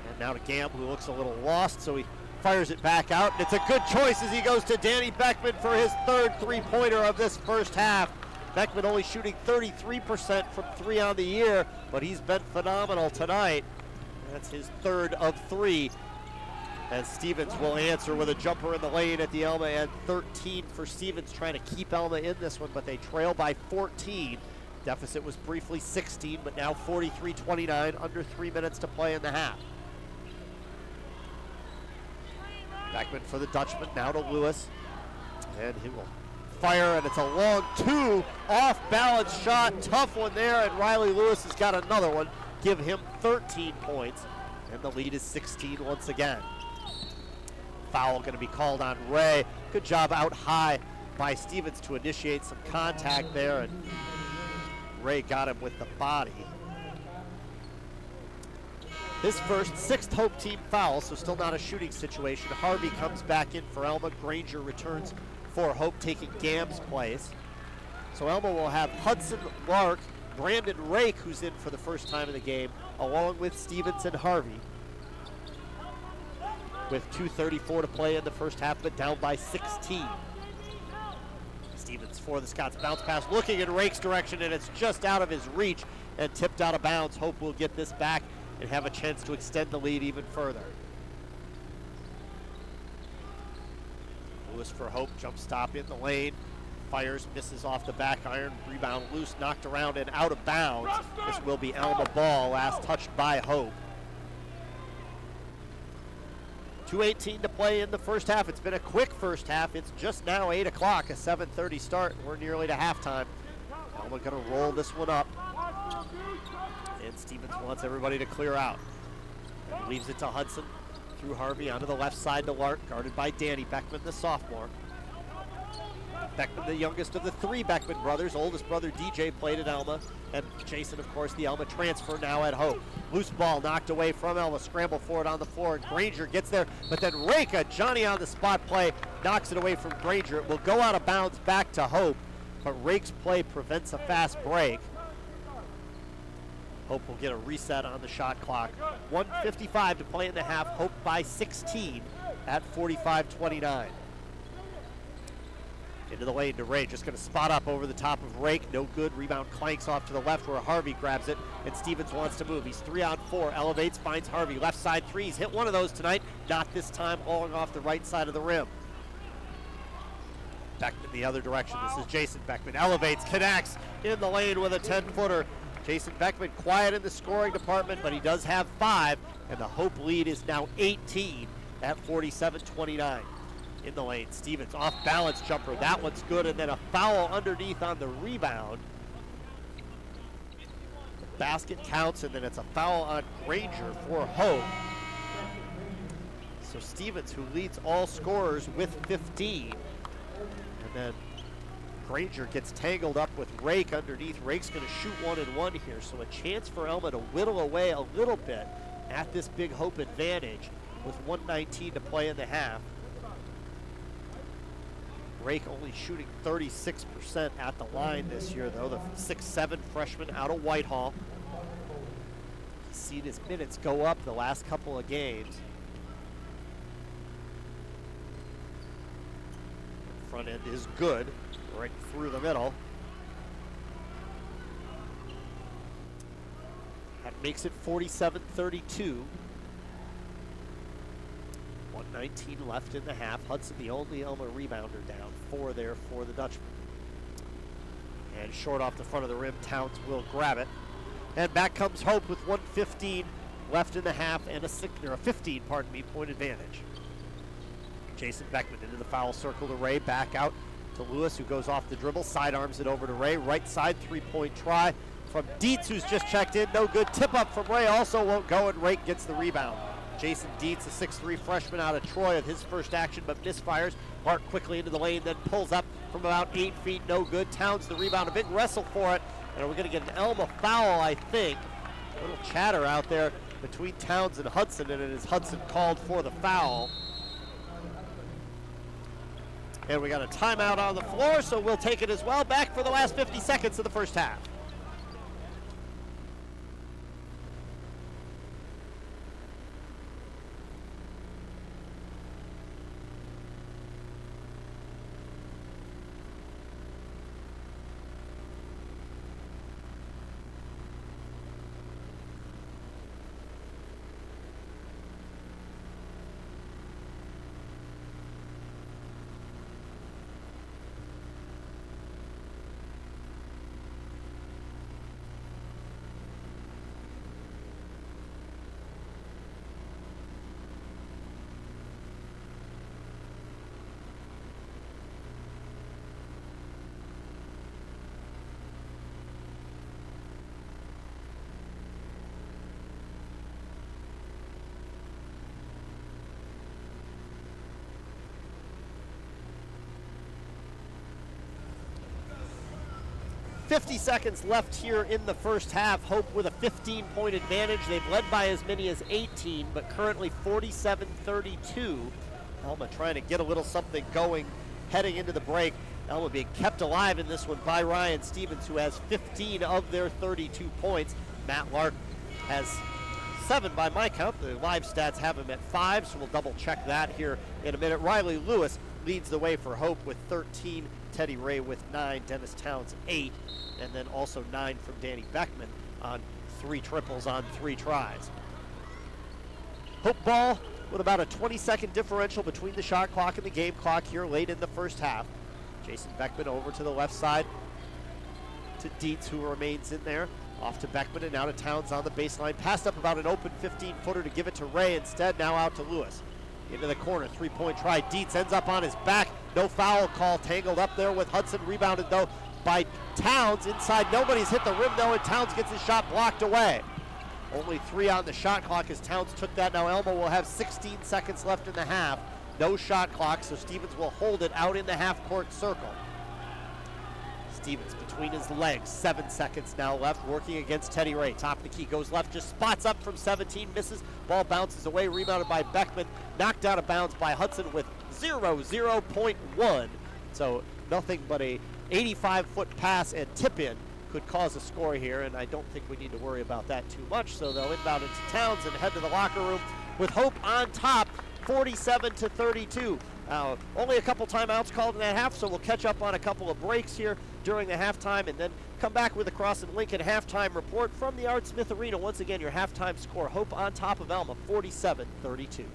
And now to Gamble, who looks a little lost, so he fires it back out. And it's a good choice as he goes to Danny Beckman for his 3rd three-pointer of this first half. Beckman only shooting 33% from 3 on the year, but he's been phenomenal tonight. That's his 3rd of 3. And Stevens will answer with a jumper in the lane at the Alma end. 13 for Stevens, trying to keep Alma in this one, but they trail by 14. Deficit was briefly 16, but now 43-29, under 3 minutes to play in the half. Beckman for the Dutchman, now to Lewis. And he will fire, and it's a long 2, off-balance shot. Tough one there, and Riley Lewis has got another one. Give him 13 points, and the lead is 16 once again. Foul going to be called on Ray. Good job out high by Stevens to initiate some contact there, and Ray got him with the body. His first 6th Hope team foul, so still not a shooting situation. Harvey comes back in for Alma. Granger returns for Hope, taking Gam's place. So Alma will have Hudson, Lark, Brandon Rake, who's in for the first time in the game, along with Stevens and Harvey. With 2:34 to play in the first half, but down by 16. Stevens for the Scots, bounce pass, looking in Rake's direction, and it's just out of his reach and tipped out of bounds. Hope will get this back and have a chance to extend the lead even further. Lewis for Hope, jump stop in the lane, fires, misses off the back iron, rebound loose, knocked around and out of bounds. This will be Alma ball, last touched by Hope. 2:18 to play in the first half. It's been a quick first half. It's just now 8 o'clock, a 7:30 start. We're nearly to halftime. Alma gonna roll this one up. And Stevens wants everybody to clear out. And leaves it to Hudson, through Harvey onto the left side to Lark, guarded by Danny Beckman, the sophomore. Beckman, the youngest of the 3 Beckman brothers. Oldest brother DJ played at Alma, and Jason, of course, the Alma transfer, now at Hope. Loose ball knocked away from Alma, scramble for it on the floor, and Granger gets there, but then Rake, a Johnny on the spot play, knocks it away from Granger. It will go out of bounds back to Hope, but Rake's play prevents a fast break. Hope will get a reset on the shot clock. 1:55 to play in the half. Hope by 16 at 45-29. Into the lane to Ray, just going to spot up over the top of Rake. No good. Rebound clanks off to the left where Harvey grabs it, and Stevens wants to move. He's 3 on 4, elevates, finds Harvey. Left side 3, he's hit one of those tonight. Not this time, hauling off the right side of the rim. Beckman the other direction. This is Jason Beckman. Elevates, connects in the lane with a 10-footer. Jason Beckman quiet in the scoring department, but he does have 5, and the Hope lead is now 18 at 47-29. in the lane. Stevens off balance jumper. That one's good, and then a foul underneath on the rebound. The basket counts, and then it's a foul on Granger for Hope. So Stevens, who leads all scorers with 15. And then Granger gets tangled up with Rake underneath. Rake's going to shoot 1-and-1 here, so a chance for Alma to whittle away a little bit at this big Hope advantage with 1:19 to play in the half. Rake only shooting 36% at the line this year, though. The 6'7" freshman out of Whitehall. He's seen his minutes go up the last couple of games. Front end is good, right through the middle. That makes it 47-32. 1:19 left in the half. Hudson, the only Alma rebounder, down 4 there for the Dutchman. And short off the front of the rim, Towns will grab it. And back comes Hope with 1:15 left in the half and a 15, point advantage. Jason Beckman into the foul circle to Ray, back out to Lewis, who goes off the dribble, sidearms it over to Ray. Right side, three-point try from Dietz, who's just checked in. No good. Tip up from Ray, also won't go, and Rake gets the rebound. Jason Dietz, a 6'3" freshman out of Troy, of his first action, but misfires. Mark quickly into the lane, then pulls up from about 8 feet, no good. Towns the rebound, a big wrestle for it, and we're going to get an Alma foul, I think. A little chatter out there between Towns and Hudson, and it is Hudson called for the foul. And we got a timeout on the floor, so we'll take it as well. Back for the last 50 seconds of the first half. .50 seconds left here in the first half. Hope with a 15-point advantage. They've led by as many as 18, but currently 47-32. Alma trying to get a little something going heading into the break. Alma being kept alive in this one by Ryan Stevens, who has 15 of their 32 points. Matt Lark has 7 by my count. The live stats have him at 5, so we'll double check that here in a minute. Riley Lewis leads the way for Hope with 13. Teddy Ray with 9, Dennis Towns 8, and then also 9 from Danny Beckman on 3 triples on 3 tries. Hope ball with about a 20-second differential between the shot clock and the game clock here late in the first half. Jason Beckman over to the left side to Dietz, who remains in there. Off to Beckman and now to Towns on the baseline. Passed up about an open 15-footer to give it to Ray instead. Now out to Lewis. Into the corner, 3-point try. Dietz ends up on his back. No foul call, tangled up there with Hudson. Rebounded though by Towns. Inside, nobody's hit the rim though, and Towns gets his shot blocked away. Only 3 on the shot clock as Towns took that. Now Alma will have 16 seconds left in the half. No shot clock, so Stevens will hold it out in the half-court circle. Stevens between his legs, 7 seconds now left, working against Teddy Ray. Top of the key, goes left, just spots up from 17, misses. Ball bounces away, rebounded by Beckman, knocked out of bounds by Hudson with 0.1. So nothing but a 85-foot pass and tip-in could cause a score here, and I don't think we need to worry about that too much. So they'll inbound into Towns and head to the locker room with Hope on top, 47-32. Only a couple timeouts called in that half, so we'll catch up on a couple of breaks here during the halftime and then come back with the Cross and Lincoln halftime report from the Art Smith Arena. Once again, your halftime score, Hope on top of Alma, 47-32.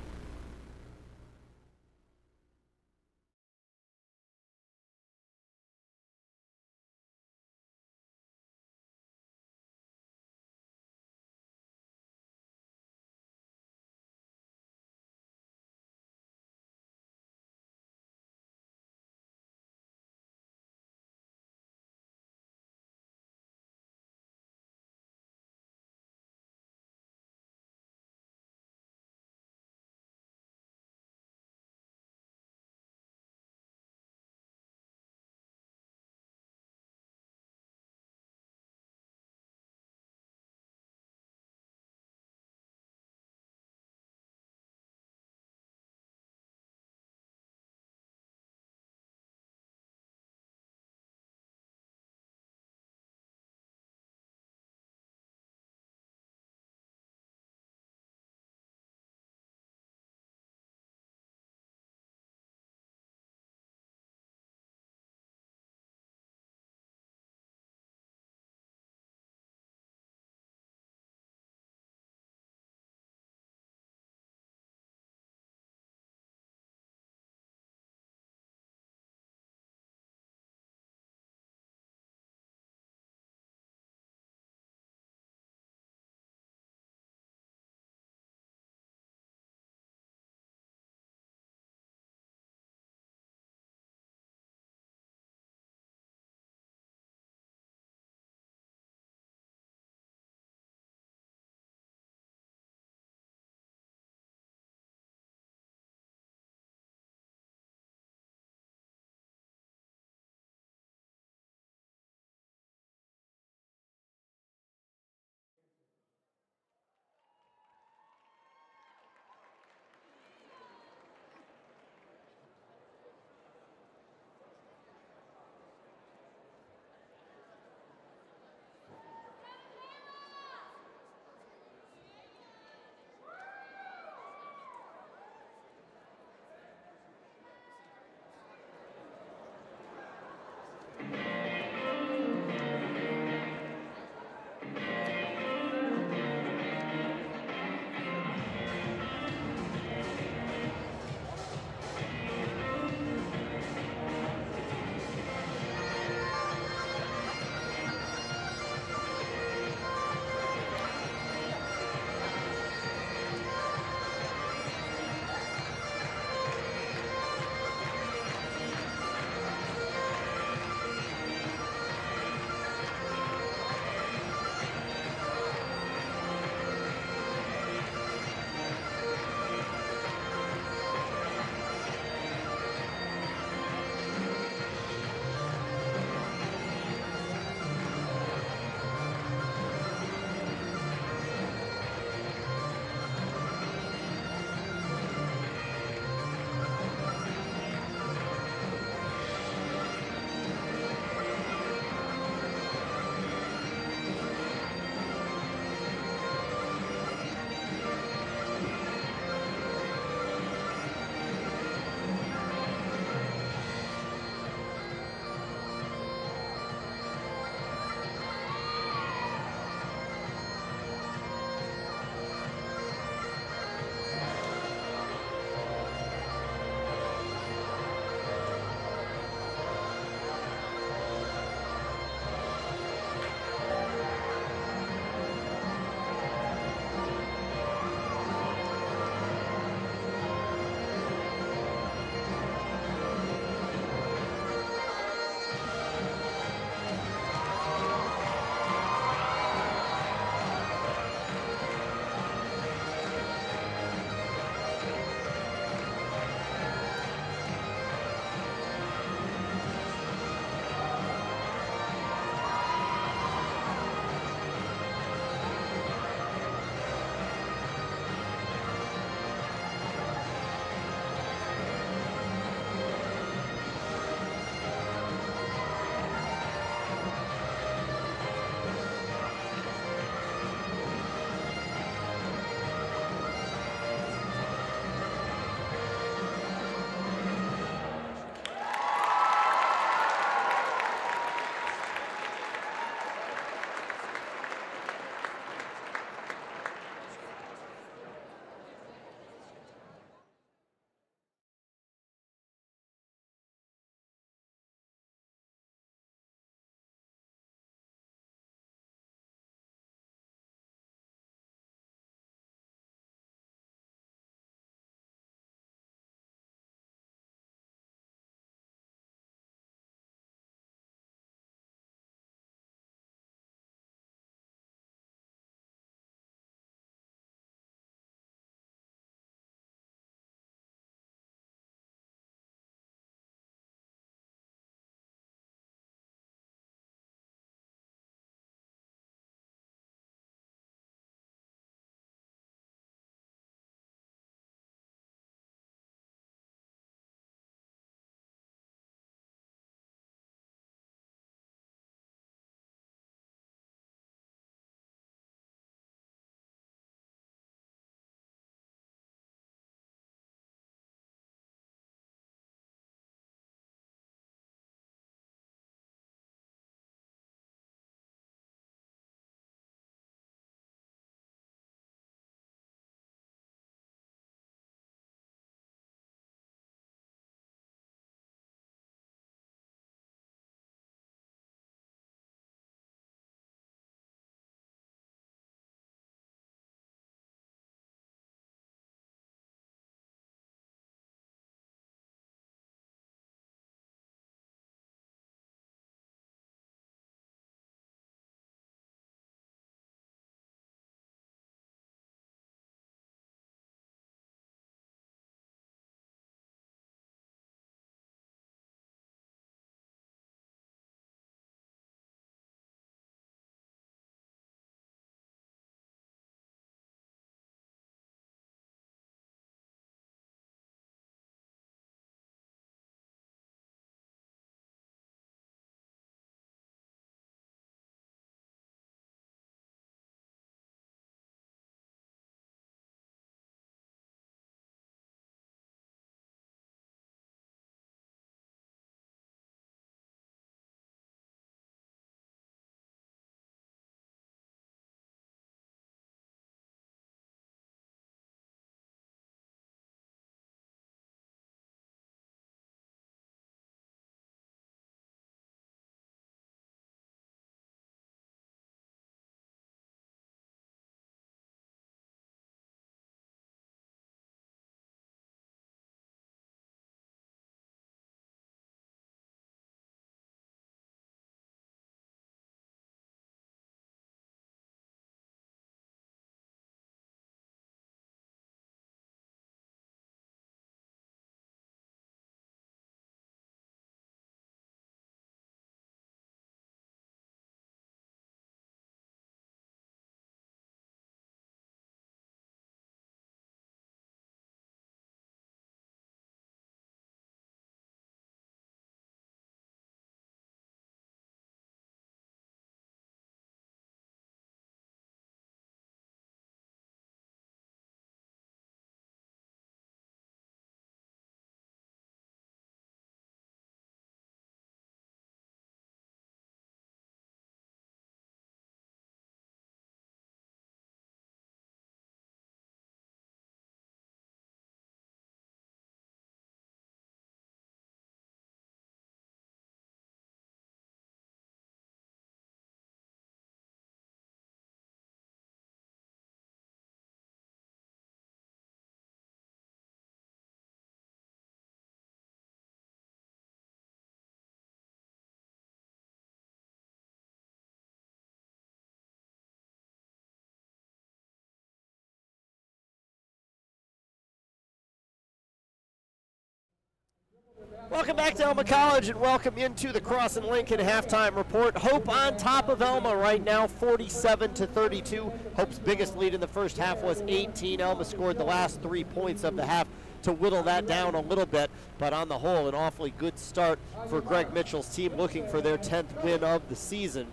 Welcome back to Alma College and welcome into the Cross and Lincoln halftime report. Hope on top of Alma right now, 47-32. Hope's biggest lead in the first half was 18. Alma scored the last 3 points of the half to whittle that down a little bit, but on the whole, an awfully good start for Greg Mitchell's team, looking for their 10th win of the season.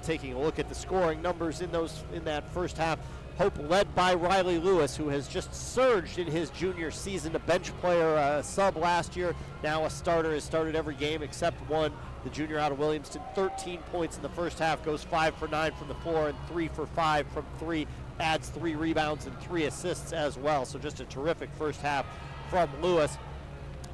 Taking a look at the scoring numbers in that first half, Hope led by Riley Lewis, who has just surged in his junior season. A bench player, sub last year, now a starter, has started every game except one. The junior out of Williamston, 13 points in the first half, goes 5 for 9 from the floor and 3 for 5 from 3, adds 3 rebounds and 3 assists as well. So just a terrific first half from Lewis.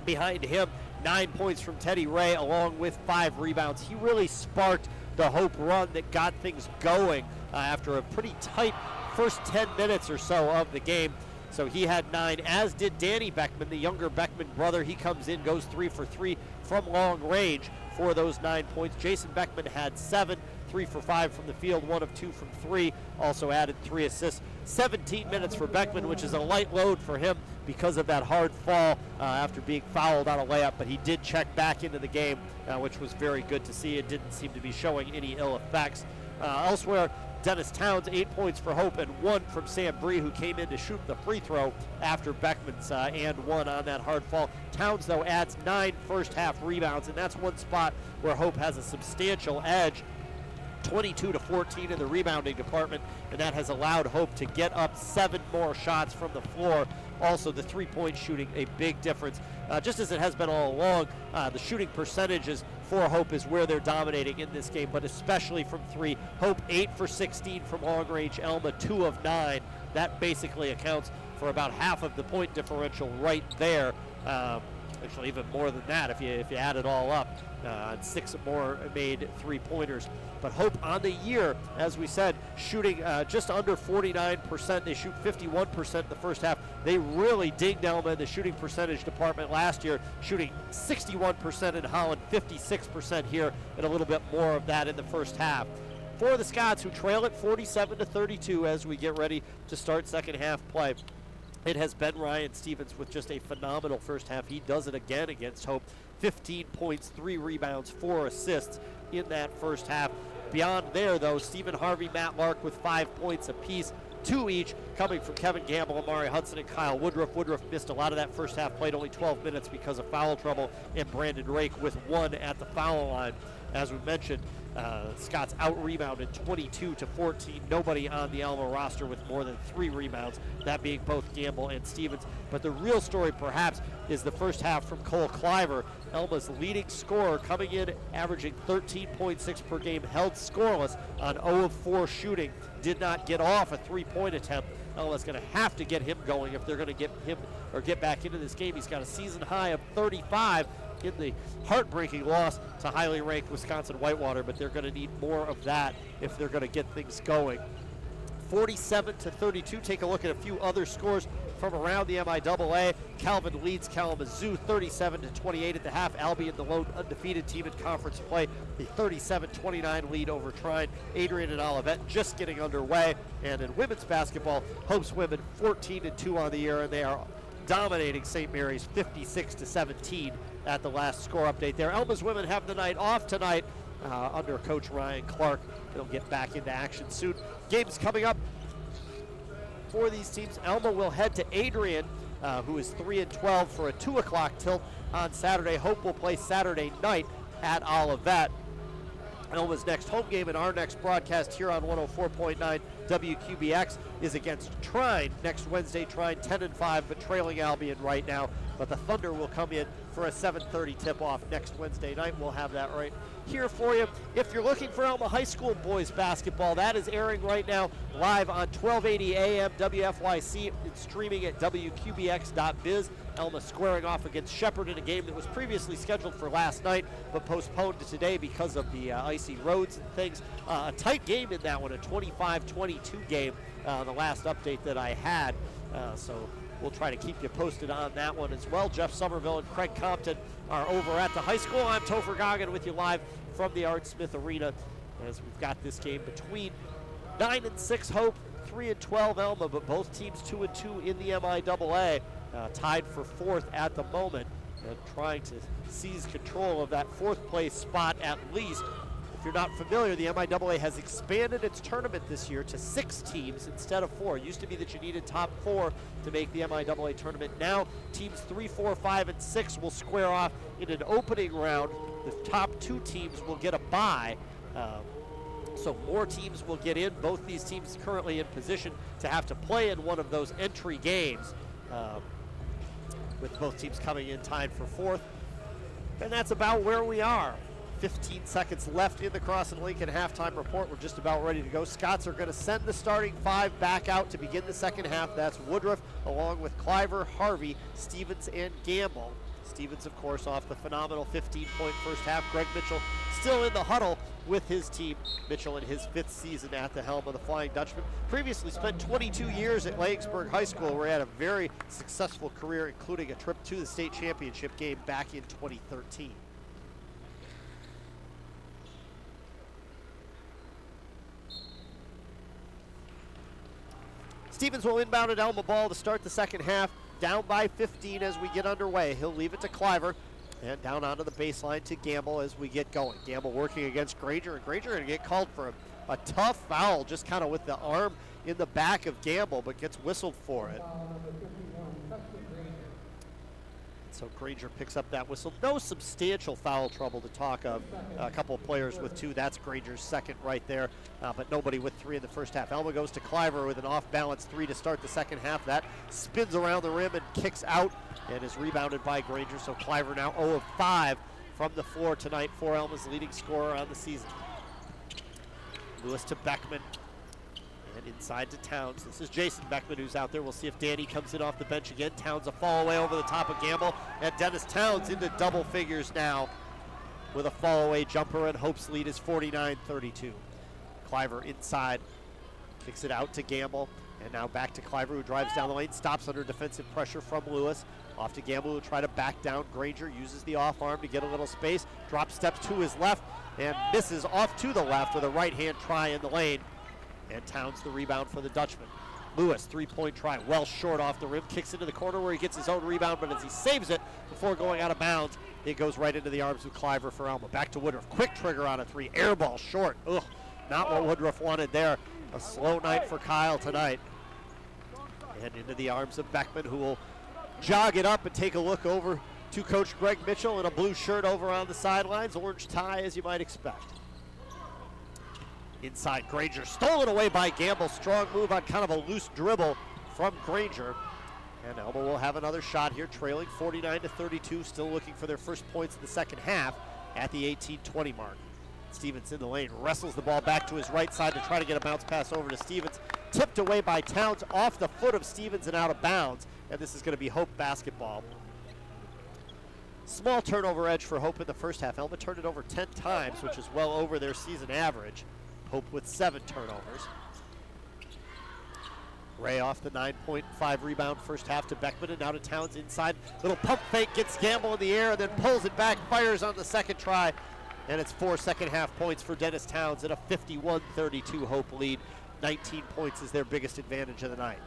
Behind him, 9 points from Teddy Ray along with 5 rebounds. He really sparked the Hope run that got things going after a pretty tight first 10 minutes or so of the game. So he had 9, as did Danny Beckman, the younger Beckman brother. He comes in, goes 3 for 3 from long range for those 9 points. Jason Beckman had 7, 3 for 5 from the field, 1 of 2 from 3, also added 3 assists. 17 minutes for Beckman, which is a light load for him because of that hard fall after being fouled on a layup, but he did check back into the game, which was very good to see. It didn't seem to be showing any ill effects. Elsewhere, Dennis Towns, 8 points for Hope and 1 from Sam Bree, who came in to shoot the free throw after Beckman's and 1 on that hard fall. Towns, though, adds 9 first half rebounds, and that's one spot where Hope has a substantial edge. 22-14 in the rebounding department, and that has allowed Hope to get up 7 more shots from the floor. Also, the three-point shooting, a big difference. Just as it has been all along, the shooting percentages for Hope is where they're dominating in this game, but especially from 3. Hope 8 for 16 from long range, Alma 2 of 9. That basically accounts for about half of the point differential right there. Actually, even more than that if you add it all up. 6 more made 3-pointers. But Hope on the year, as we said, shooting just under 49%. They shoot 51% in the first half. They really dinged Alma in the shooting percentage department last year, shooting 61% in Holland, 56% here, and a little bit more of that in the first half. For the Scots, who trail it 47-32 as we get ready to start second half play. It has been Ryan Stevens with just a phenomenal first half. He does it again against Hope. 15 points, 3 rebounds, 4 assists in that first half. Beyond there, though, Stephen Harvey, Matt Lark with 5 points apiece, 2 each coming from Kevin Gamble, Amari Hudson, and Kyle Woodruff. Woodruff missed a lot of that first half, played only 12 minutes because of foul trouble, and Brandon Rake with 1 at the foul line. As we mentioned, Scots out-rebounded 22-14. Nobody on the Alma roster with more than 3 rebounds, that being both Gamble and Stevens. But the real story, perhaps, is the first half from Cole Cliver, Alma's leading scorer, coming in averaging 13.6 per game, held scoreless on 0 of 4 shooting, did not get off a 3-point attempt. Alma's going to have to get him going if they're going to get him or get back into this game. He's got a season high of 35 in the heartbreaking loss to highly ranked Wisconsin Whitewater, but they're going to need more of that if they're going to get things going. 47-32. Take a look at a few other scores from around the MIAA. Calvin leads Kalamazoo 37-28 at the half. Albion, the lone undefeated team in conference play, the 37-29 lead over Trine. Adrian and Olivet just getting underway. And in women's basketball, Hope's women 14-2 on the year, and they are dominating St. Mary's 56-17 at the last score update there. Alma's women have the night off tonight under Coach Ryan Clark. They'll get back into action soon. Games coming up for these teams. Alma will head to Adrian, who is 3-12 for a 2 o'clock tilt on Saturday. Hope will play Saturday night at Olivet. Alma's next home game and our next broadcast here on 104.9 WQBX is against Trine next Wednesday. Trine 10-5, but trailing Albion right now. But the Thunder will come in for a 7:30 tip-off next Wednesday night. We'll have that right here for you. If you're looking for Alma High School boys basketball, that is airing right now live on 1280 AM WFYC. It's streaming at WQBX.biz. Alma squaring off against Shepherd in a game that was previously scheduled for last night, but postponed to today because of the icy roads and things. A tight game in that one, a 25-22 game, the last update that I had. So we'll try to keep you posted on that one as well. Jeff Somerville and Craig Compton are over at the high school. I'm Topher Goggin with you live from the Art Smith Arena as we've got this game between 9-6 Hope, 3-12 Alma, but both teams 2-2 in the MIAA, tied for 4th at the moment. and trying to seize control of that fourth place spot at least. If you're not familiar, the MIAA has expanded its tournament this year to 6 teams instead of 4. It used to be that you needed top 4 to make the MIAA tournament. Now teams 3, 4, 5, and 6 will square off in an opening round. The top 2 teams will get a bye. So more teams will get in. Both these teams currently in position to have to play in one of those entry games, with both teams coming in tied for 4th. And that's about where we are. 15 seconds left in the Cross and Lincoln halftime report. We're just about ready to go. Scots are going to send the starting 5 back out to begin the second half. That's Woodruff along with Cliver, Harvey, Stevens, and Gamble. Stevens, of course, off the phenomenal 15-point first half. Greg Mitchell still in the huddle with his team. Mitchell in his 5th season at the helm of the Flying Dutchman. Previously spent 22 years at Laingsburg High School, where he had a very successful career, including a trip to the state championship game back in 2013. Stevens will inbound at Alma ball to start the second half. Down by 15 as we get underway. He'll leave it to Cliver. And down onto the baseline to Gamble as we get going. Gamble working against Granger, and Granger going to get called for a tough foul, just kind of with the arm in the back of Gamble, but gets whistled for it. So Granger picks up that whistle. No substantial foul trouble to talk of. A couple of players with 2. That's Granger's second right there, but nobody with 3 in the first half. Elma goes to Cliver with an off-balance 3 to start the second half. That spins around the rim and kicks out and is rebounded by Granger. So Cliver now 0 of 5 from the floor tonight for Elma's leading scorer on the season. Lewis to Beckman. And inside to Towns. This is Jason Beckman who's out there. We'll see if Danny comes in off the bench again. Towns a fall away over the top of Gamble. And Dennis Towns into double figures now with a fall away jumper, and Hope's lead is 49-32. Cliver inside. Kicks it out to Gamble. And now back to Cliver, who drives down the lane. Stops under defensive pressure from Lewis. Off to Gamble, who will try to back down Granger. Uses the off arm to get a little space. Drop steps to his left and misses off to the left with a right hand try in the lane. And Towns the rebound for the Dutchman. Lewis, 3-point try, well short off the rim, kicks into the corner where he gets his own rebound, but as he saves it before going out of bounds, it goes right into the arms of Cliver for Alma. Back to Woodruff, quick trigger on a 3, air ball short. Ugh, not what Woodruff wanted there. A slow night for Kyle tonight. And into the arms of Beckman, who will jog it up and take a look over to Coach Greg Mitchell in a blue shirt over on the sidelines, orange tie as you might expect. Inside Granger, stolen away by Gamble. Strong move on kind of a loose dribble from Granger. And Alma will have another shot here, trailing 49-32, still looking for their first points in the second half at the 18-20 mark. Stevens in the lane, wrestles the ball back to his right side to try to get a bounce pass over to Stevens. Tipped away by Towns off the foot of Stevens and out of bounds. And this is going to be Hope basketball. Small turnover edge for Hope in the first half. Alma turned it over 10 times, which is well over their season average. Hope with 7 turnovers. Ray off the 9.5 rebound first half to Beckman, and now to Towns inside. Little pump fake, gets Gamble in the air and then pulls it back, fires on the second try. And it's 4 second half points for Dennis Towns at a 51-32 Hope lead. 19 points is their biggest advantage of the night.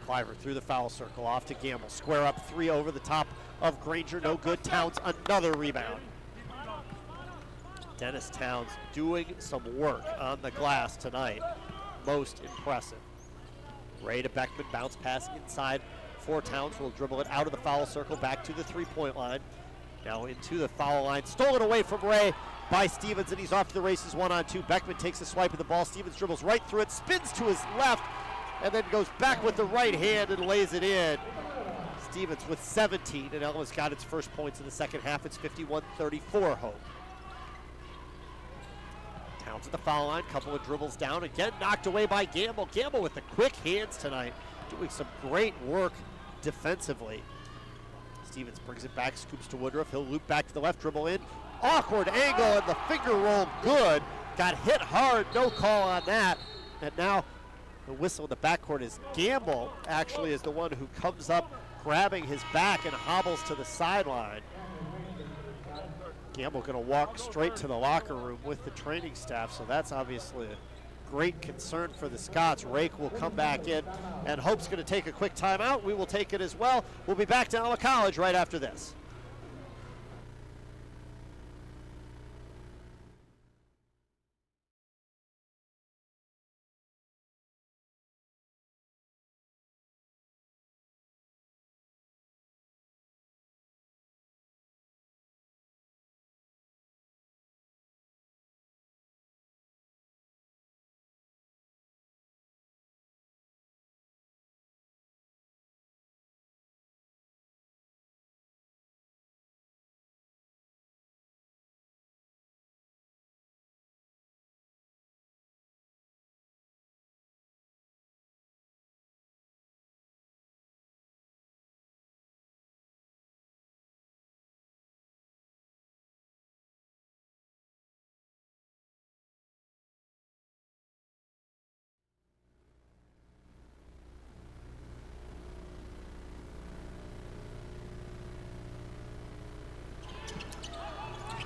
Cliver through the foul circle, off to Gamble. Square up 3 over the top of Granger, no good. Towns another rebound. Dennis Towns doing some work on the glass tonight. Most impressive. Ray to Beckman, bounce pass inside for Towns. Will dribble it out of the foul circle, back to the 3-point line. Now into the foul line, stolen away from Ray by Stevens, and he's off to the races 1-on-2. Beckman takes a swipe at the ball. Stevens dribbles right through it, spins to his left, and then goes back with the right hand and lays it in. Stevens with 17, and Elma's got its first points in the second half. It's 51-34 Hope. Towns at the foul line, couple of dribbles down, again knocked away by Gamble. Gamble with the quick hands tonight, doing some great work defensively. Stevens brings it back, scoops to Woodruff. He'll loop back to the left, dribble in. Awkward angle, and the finger roll good. Got hit hard, no call on that. And now the whistle in the backcourt is Gamble actually is the one who comes up, grabbing his back and hobbles to the sideline. Gamble going to walk straight to the locker room with the training staff, so that's obviously a great concern for the Scots. Rake will come back in, and Hope's going to take a quick timeout. We will take it as well. We'll be back to Alma College right after this.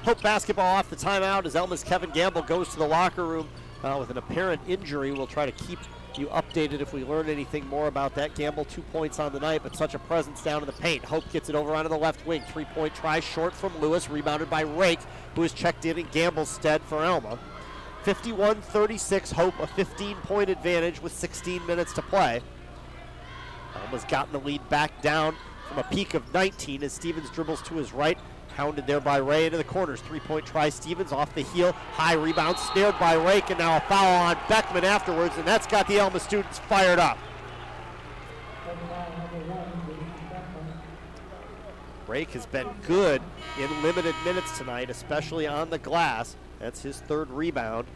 Hope basketball off the timeout as Elma's Kevin Gamble goes to the locker room with an apparent injury. We'll try to keep you updated if we learn anything more about that. Gamble 2 points on the night, but such a presence down in the paint. Hope gets it over onto the left wing. 3-point try short from Lewis, rebounded by Rake, who is checked in Gamble's stead for Alma. 51-36, Hope a 15-point advantage with 16 minutes to play. Alma's gotten the lead back down from a peak of 19 as Stevens dribbles to his right. Hounded there by Ray into the corners. 3-point try, Stevens off the heel. High rebound, snared by Rake, and now a foul on Beckman afterwards, and that's got the Alma students fired up. Rake has been good in limited minutes tonight, especially on the glass. That's his third rebound.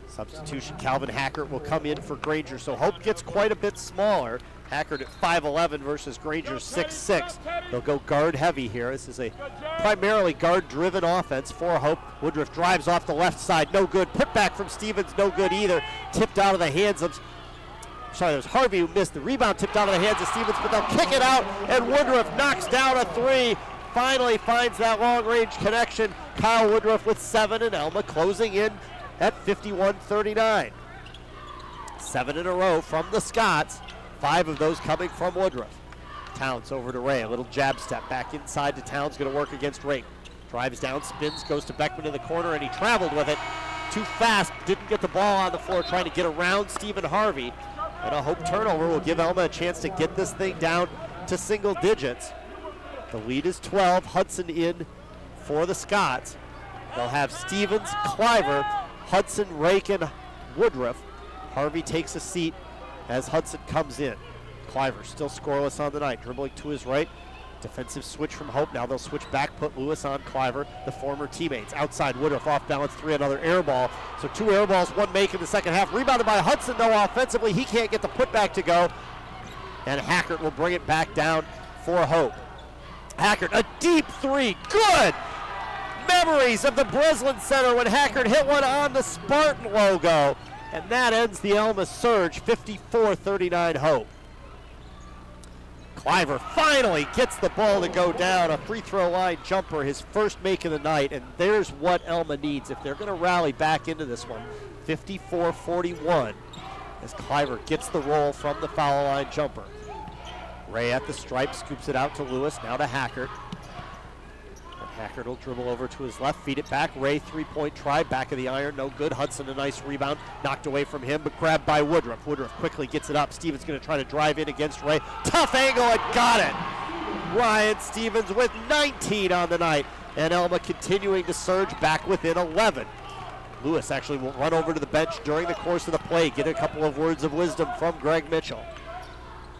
Substitution, Calvin Hackert will come in for Granger, so Hope gets quite a bit smaller. Hackert at 5'11" versus Granger 6'6". They'll go guard heavy here. This is a primarily guard-driven offense for Hope. Woodruff drives off the left side, no good. Put back from Stevens, no good either. Tipped out of the hands of, it was Harvey who missed the rebound, tipped out of the hands of Stevens, but they'll kick it out, and Woodruff knocks down a three. Finally finds that long-range connection. Kyle Woodruff with 7, and Alma closing in at 51-39. 7 in a row from the Scots. 5 of those coming from Woodruff. Towns over to Ray, a little jab step back inside to Towns, going to work against Rake. Drives down, spins, goes to Beckman in the corner, and he traveled with it. Too fast, didn't get the ball on the floor, trying to get around Stephen Harvey. And a Hope turnover will give Alma a chance to get this thing down to single digits. The lead is 12, Hudson in for the Scots. They'll have Stevens, Cliver, Hudson, Rake, and Woodruff. Harvey takes a seat as Hudson comes in. Cliver still scoreless on the night, dribbling to his right. Defensive switch from Hope. Now they'll switch back, put Lewis on Cliver, the former teammates. Outside, Woodruff off balance, 3, another air ball. So 2 air balls, 1 make in the second half. Rebounded by Hudson, though, offensively. He can't get the putback to go. And Hackert will bring it back down for Hope. Hackert, a deep 3, good! Memories of the Breslin Center when Hackert hit one on the Spartan logo. And that ends the Alma surge, 54-39 Hope. Cliver finally gets the ball to go down, a free throw line jumper, his first make of the night, and there's what Alma needs if they're going to rally back into this one. 54-41 as Cliver gets the roll from the foul line jumper. Ray at the stripe, scoops it out to Lewis, now to Hackert. Hackert will dribble over to his left, feed it back. Ray, 3-point try, back of the iron, no good. Hudson, a nice rebound, knocked away from him, but grabbed by Woodruff. Woodruff quickly gets it up. Stevens going to try to drive in against Ray. Tough angle and got it. Ryan Stevens with 19 on the night, and Alma continuing to surge back within 11. Lewis actually will run over to the bench during the course of the play, get a couple of words of wisdom from Greg Mitchell.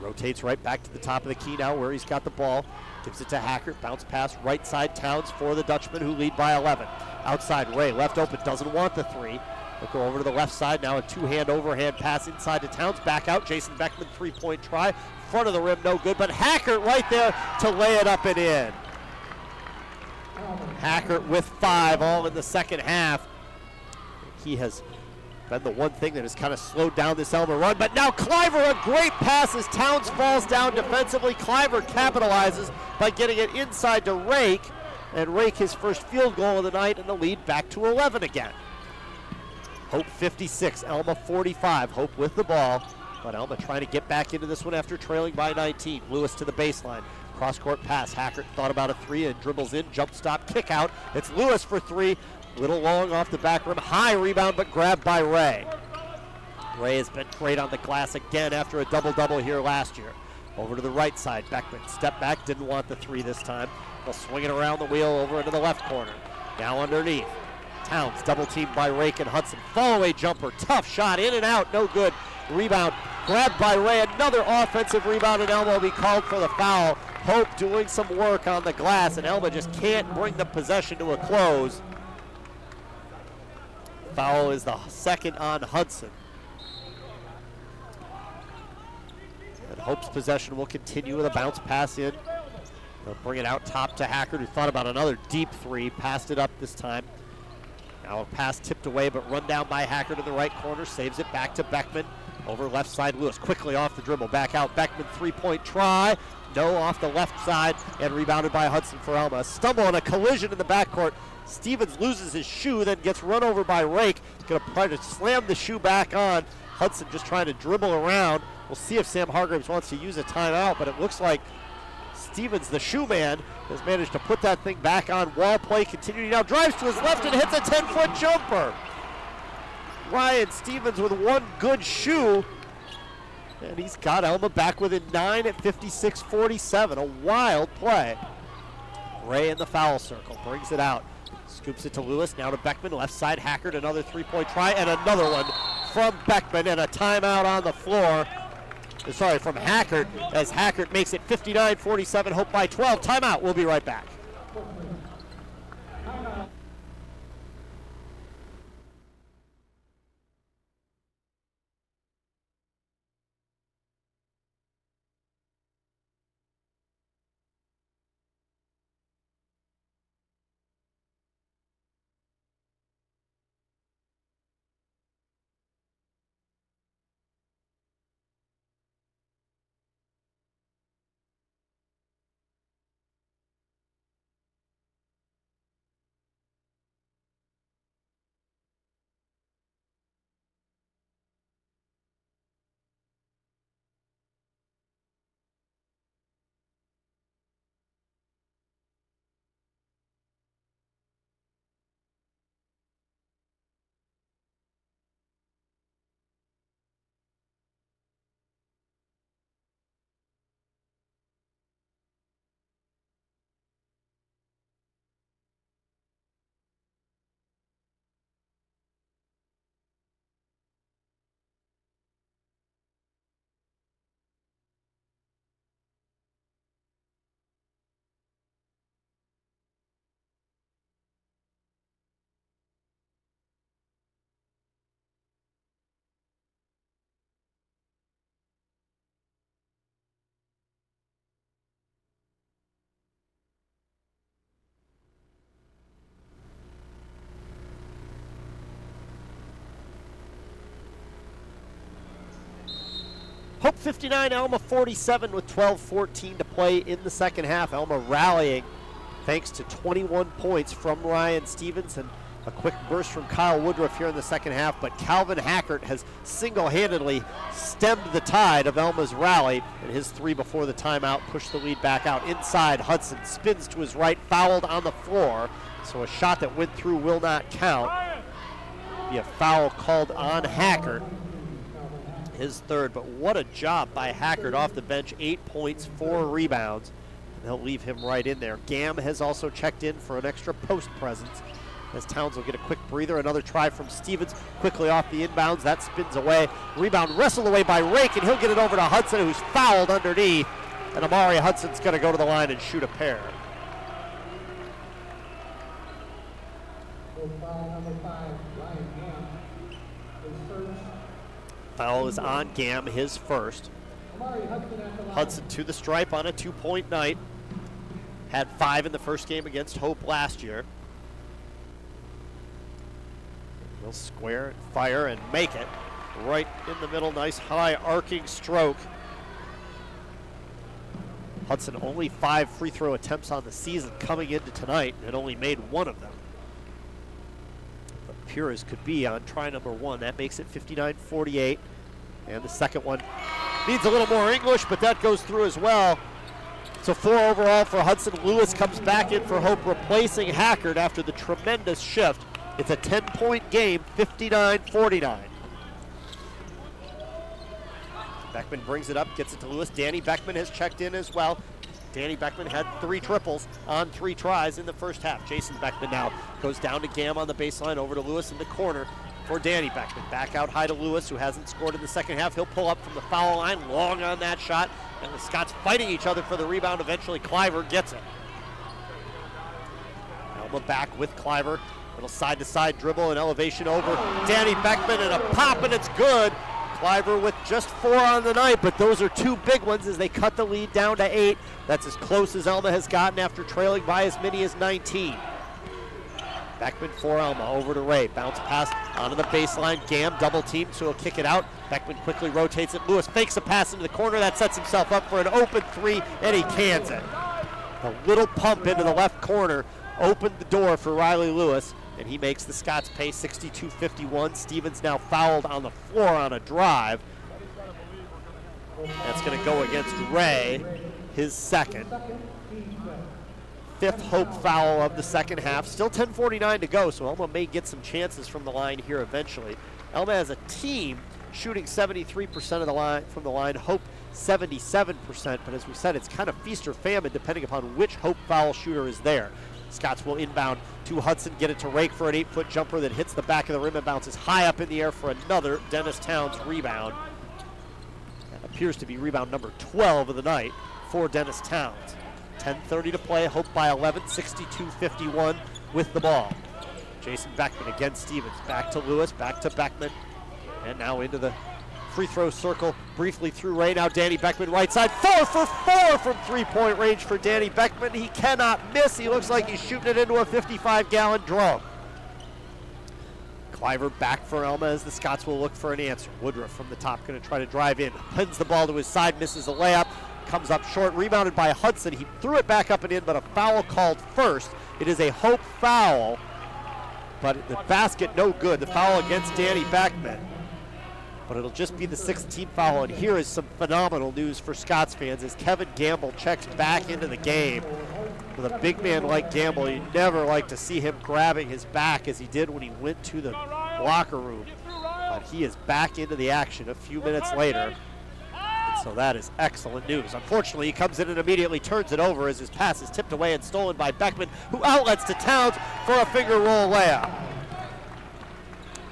Rotates right back to the top of the key now where he's got the ball. Gives it to Hackert, bounce pass right side Towns for the Dutchman who lead by 11. Outside Ray, left open, doesn't want the 3. They'll go over to the left side now, a 2-hand overhand pass inside to Towns, back out. Jason Beckman, 3-point try, front of the rim, no good, but Hackert right there to lay it up and in. Hackert with 5 all in the second half. He has been the one thing that has kind of slowed down this Alma run. But now Cliver, a great pass as Towns falls down defensively. Cliver capitalizes by getting it inside to Rake. And Rake his first field goal of the night, and the lead back to 11 again. Hope 56, Alma 45. Hope with the ball, but Alma trying to get back into this one after trailing by 19. Lewis to the baseline. Cross-court pass. Hackert thought about a three and dribbles in. Jump stop, kick out. It's Lewis for three. Little long off the back rim. High rebound, but grabbed by Ray. Ray has been great on the glass again after a double-double here last year. Over to the right side. Beckman step back, didn't want the three this time. They'll swing it around the wheel over into the left corner. Now underneath. Towns double teamed by Rake and Hudson. Fall-away jumper, tough shot, in and out, no good. Rebound grabbed by Ray. Another offensive rebound, and Alma will be called for the foul. Hope doing some work on the glass, and Alma just can't bring the possession to a close. Foul is the second on Hudson. And Hope's possession will continue with a bounce pass in. They'll bring it out top to Hackert, who thought about another deep three, passed it up this time. Now a pass tipped away, but run down by Hackert in the right corner, saves it back to Beckman. Over left side, Lewis quickly off the dribble, back out. Beckman, three-point try. No, off the left side, and rebounded by Hudson for Alma. A stumble and a collision in the backcourt. Stevens loses his shoe, then gets run over by Rake. He's going to try to slam the shoe back on. Hudson just trying to dribble around. We'll see if Sam Hargraves wants to use a timeout, but it looks like Stevens, the shoe man, has managed to put that thing back on. Wall play continuing now. Drives to his left and hits a 10-foot jumper. Ryan Stevens with one good shoe. And he's got Alma back within 9 at 56-47. A wild play. Ray in the foul circle. Brings it out. Scoops it to Lewis. Now to Beckman. Left side, Hackert. Another three-point try. And another one from Beckman. And a timeout on the floor. Sorry, from Hackert, as Hackert makes it 59-47, Hope by 12. Timeout. We'll be right back. Hope 59, Alma 47 with 12:14 to play in the second half. Alma rallying thanks to 21 points from Ryan Stevens and a quick burst from Kyle Woodruff here in the second half, but Calvin Hackert has single-handedly stemmed the tide of Alma's rally, and his three before the timeout pushed the lead back out. Inside, Hudson spins to his right, fouled on the floor, so a shot that went through will not count. Be a foul called on Hackert, his third, but what a job by Hackert off the bench. 8 points, 4 rebounds, and they'll leave him right in there. Gam has also checked in for an extra post presence, as Towns will get a quick breather. Another try from Stevens, quickly off the inbounds. That spins away. Rebound wrestled away by Rake, and he'll get it over to Hudson, who's fouled underneath. And Amari Hudson's going to go to the line and shoot a pair. Foul is on Gam, his first. Hudson to the stripe on a 2-point night. Had 5 in the first game against Hope last year. He'll square, fire, and make it. Right in the middle, nice high arcing stroke. Hudson only 5 free throw attempts on the season coming into tonight and only made 1 of them. But pure as could be on try number 1. That makes it 59-48. And the second one needs a little more English, but that goes through as well. So 4 overall for Hudson. Lewis comes back in for Hope, replacing Hackard after the tremendous shift. It's a 10-point game, 59-49. Beckman brings it up, gets it to Lewis. Danny Beckman has checked in as well. Danny Beckman had 3 triples on 3 tries in the first half. Jason Beckman now goes down to Gam on the baseline, over to Lewis in the corner for Danny Beckman. Back out high to Lewis, who hasn't scored in the second half. He'll pull up from the foul line, long on that shot, and the Scots fighting each other for the rebound. Eventually, Cliver gets it. Alma back with Cliver. Little side-to-side dribble and elevation over Danny Beckman, and a pop, and it's good. Cliver with just 4 on the night, but those are 2 big ones as they cut the lead down to 8. That's as close as Alma has gotten after trailing by as many as 19. Beckman for Alma, over to Ray. Bounce pass onto the baseline. Gam double team, so he'll kick it out. Beckman quickly rotates it. Lewis fakes a pass into the corner. That sets himself up for an open 3, and he cans it. A little pump into the left corner opened the door for Riley Lewis, and he makes the Scots pay 62-51. Stevens now fouled on the floor on a drive. That's going to go against Ray, his second. 5th Hope foul of the second half. Still 10:49 to go, so Alma may get some chances from the line here eventually. Alma as a team shooting 73% of the line from the line. Hope 77%, but as we said, it's kind of feast or famine depending upon which Hope foul shooter is there. Scots will inbound to Hudson, get it to Rake for an 8-foot jumper that hits the back of the rim and bounces high up in the air for another Dennis Towns rebound. That appears to be rebound number 12 of the night for Dennis Towns. 10:30 to play, Hope by 11, 62-51 with the ball. Jason Beckman against Stevens, back to Lewis, back to Beckman, and now into the free throw circle, briefly through Ray. Now Danny Beckman right side, 4 for 4 from 3-point range for Danny Beckman. He cannot miss. He looks like he's shooting it into a 55-gallon drum. Cliver back for Alma as the Scots will look for an answer. Woodruff from the top going to try to drive in, pins the ball to his side, misses a layup, comes up short, rebounded by Hudson. He threw it back up and in, but a foul called first. It is a Hope foul, but the basket no good. The foul against Danny Beckman. But it'll just be the 6th team foul, and here is some phenomenal news for Scots fans as Kevin Gamble checks back into the game. With a big man like Gamble, you never like to see him grabbing his back as he did when he went to the locker room. But he is back into the action a few minutes later, and so that is excellent news. Unfortunately, he comes in and immediately turns it over as his pass is tipped away and stolen by Beckman, who outlets to Towns for a finger roll layup.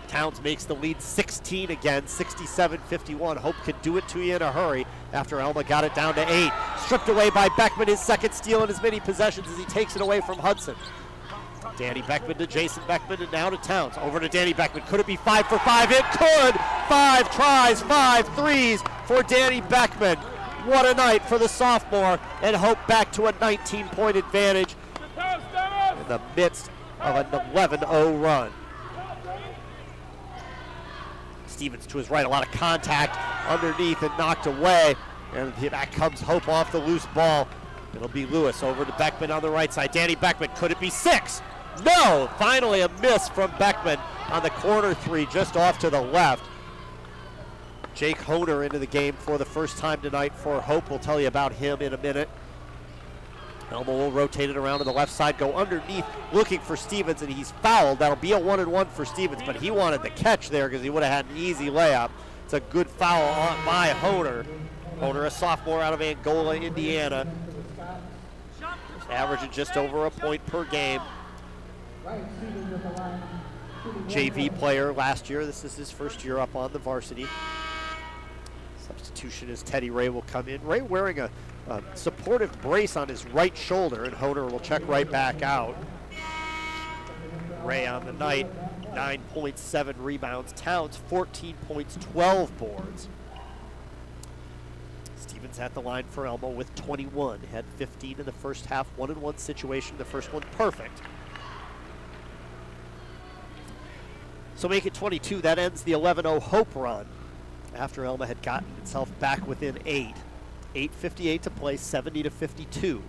Towns makes the lead 16 again, 67-51. Hope could do it to you in a hurry after Alma got it down to 8. Stripped away by Beckman, his second steal in as many possessions as he takes it away from Hudson. Danny Beckman to Jason Beckman, and now to Towns. Over to Danny Beckman. Could it be 5 for 5? It could! 5 tries, 5 threes for Danny Beckman. What a night for the sophomore, and Hope back to a 19-point advantage in the midst of an 11-0 run. Stevens to his right, a lot of contact underneath and knocked away, and back comes Hope off the loose ball. It'll be Lewis over to Beckman on the right side. Danny Beckman, could it be 6? No! Finally a miss from Beckman on the corner 3 just off to the left. Jake Honer into the game for the first time tonight for Hope. We'll tell you about him in a minute. Alma will rotate it around to the left side, go underneath, looking for Stevens, and he's fouled. That'll be a 1-and-1 for Stevens, but he wanted the catch there because he would have had an easy layup. It's a good foul by Honer. Honer, a sophomore out of Angola, Indiana. Averaging just over a point per game. JV player last year. This is his first year up on the varsity. Substitution as Teddy Ray will come in. Ray wearing a supportive brace on his right shoulder, and Honer will check right back out. Ray on the night, 9.7 rebounds. Towns, 14 points, 12 boards. Stevens at the line for Alma with 21. Had 15 in the first half, 1-and-1 situation. The first one perfect. So make it 22. That ends the 11-0 Hope run after Alma had gotten itself back within 8. 8:58 to play, 70-52.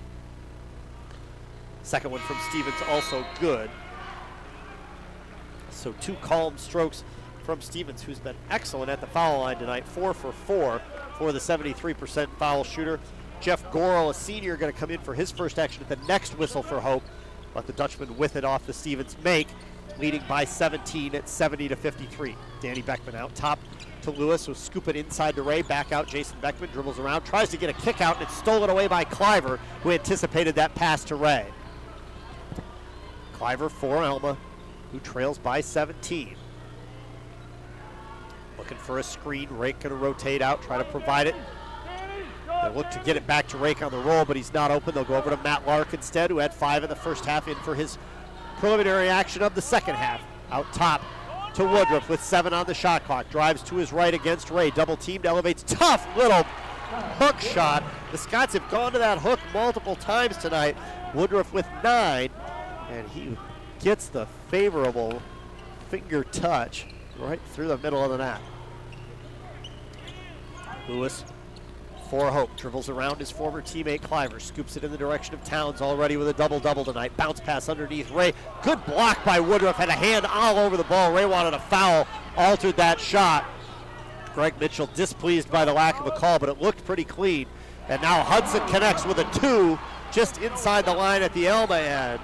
Second one from Stevens also good. So 2 calm strokes from Stevens, who's been excellent at the foul line tonight, 4 for 4 for the 73% foul shooter. Jeff Gorel, a senior, going to come in for his first action at the next whistle for Hope. Let the Dutchman with it off the Stevens make, leading by 17 at 70-53. Danny Beckman out top to Lewis, will scoop it inside to Ray, back out Jason Beckman, dribbles around, tries to get a kick out, and it's stolen away by Cliver, who anticipated that pass to Ray. Cliver for Alma, who trails by 17. Looking for a screen, Rake gonna rotate out, try to provide it. They look to get it back to Rake on the roll, but he's not open. They'll go over to Matt Lark instead, who had 5 in the first half, in for his preliminary action of the second half. Out top to Woodruff with 7 on the shot clock. Drives to his right against Ray. Double teamed, elevates. Tough little hook shot. The Scots have gone to that hook multiple times tonight. Woodruff with 9, and he gets the favorable finger touch right through the middle of the net. Lewis for Hope, dribbles around his former teammate Cliver, scoops it in the direction of Towns, already with a double-double tonight. Bounce pass underneath Ray. Good block by Woodruff, had a hand all over the ball. Ray wanted a foul, altered that shot. Greg Mitchell displeased by the lack of a call, but it looked pretty clean. And now Hudson connects with a 2 just inside the line at the Alma end.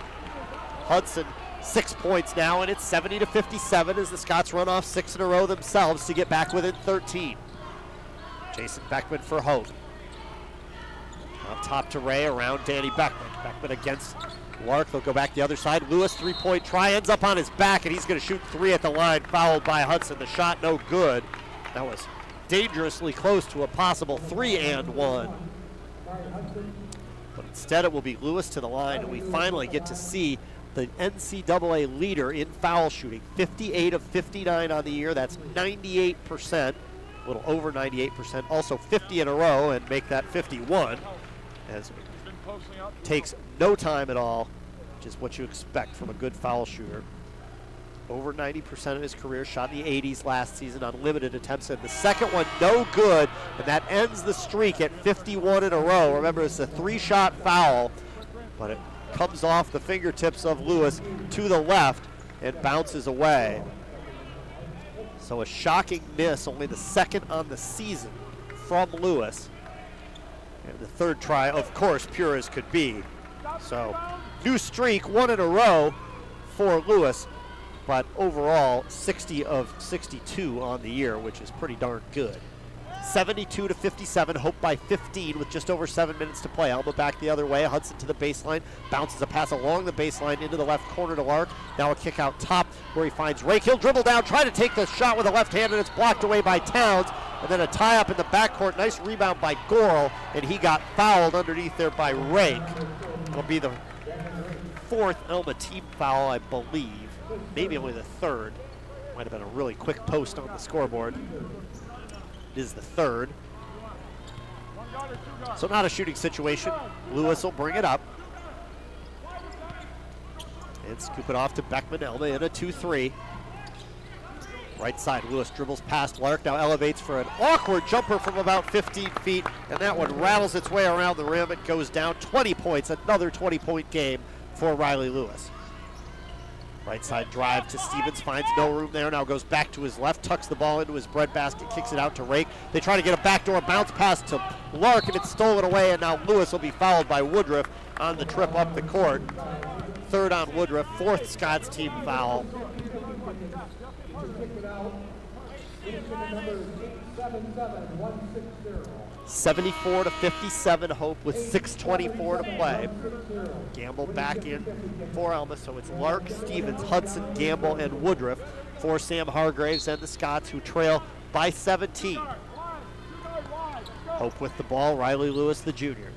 Hudson 6 points now, and it's 70-57 as the Scots run off 6 in a row themselves to get back within 13. Jason Beckman for Hope. Up top to Ray, around Danny Beckman. Beckman against Lark, they'll go back the other side. Lewis, 3-point try, ends up on his back, and he's gonna shoot 3 at the line, fouled by Hudson. The shot no good. That was dangerously close to a possible 3-and-1. But instead it will be Lewis to the line, and we finally get to see the NCAA leader in foul shooting. 58 of 59 on the year, that's 98%. A little over 98%, also 50 in a row, and make that 51, as it takes no time at all, which is what you expect from a good foul shooter. Over 90% of his career, shot in the 80s last season on limited attempts, and the second one no good, and that ends the streak at 51 in a row. Remember, it's a 3-shot foul, but it comes off the fingertips of Lewis to the left and bounces away. So a shocking miss, only the second on the season from Lewis. And the third try, of course, pure as could be. So new streak, 1 in a row for Lewis, but overall 60 of 62 on the year, which is pretty darn good. 72-57, Hope by 15 with just over 7 minutes to play. Alma back the other way, Hudson to the baseline, bounces a pass along the baseline into the left corner to Lark. Now a kick out top where he finds Rake. He'll dribble down, try to take the shot with the left hand, and it's blocked away by Towns. And then a tie up in the backcourt, nice rebound by Gorel, and he got fouled underneath there by Rake. It'll be the 4th Alma team foul, I believe. Maybe only the 3rd. Might have been a really quick post on the scoreboard. It is the 3rd. So not a shooting situation. Lewis will bring it up. And scoop it off to Beckman. Alma in a 2-3. Right side, Lewis dribbles past Lark, now elevates for an awkward jumper from about 15 feet, and that one rattles its way around the rim. It goes down. 20 points, another 20-point game for Riley Lewis. Right side drive to Stevens, finds no room there, now goes back to his left, tucks the ball into his breadbasket, kicks it out to Rake. They try to get a backdoor bounce pass to Lark, and it's stolen away, and now Lewis will be fouled by Woodruff on the trip up the court. 3rd on Woodruff, 4th Scots team foul. 74-57, Hope with 6:24 to play. Gamble back in for Alma, so it's Lark, Stevens, Hudson, Gamble, and Woodruff for Sam Hargraves and the Scots, who trail by 17. Hope with the ball, Riley Lewis, the junior.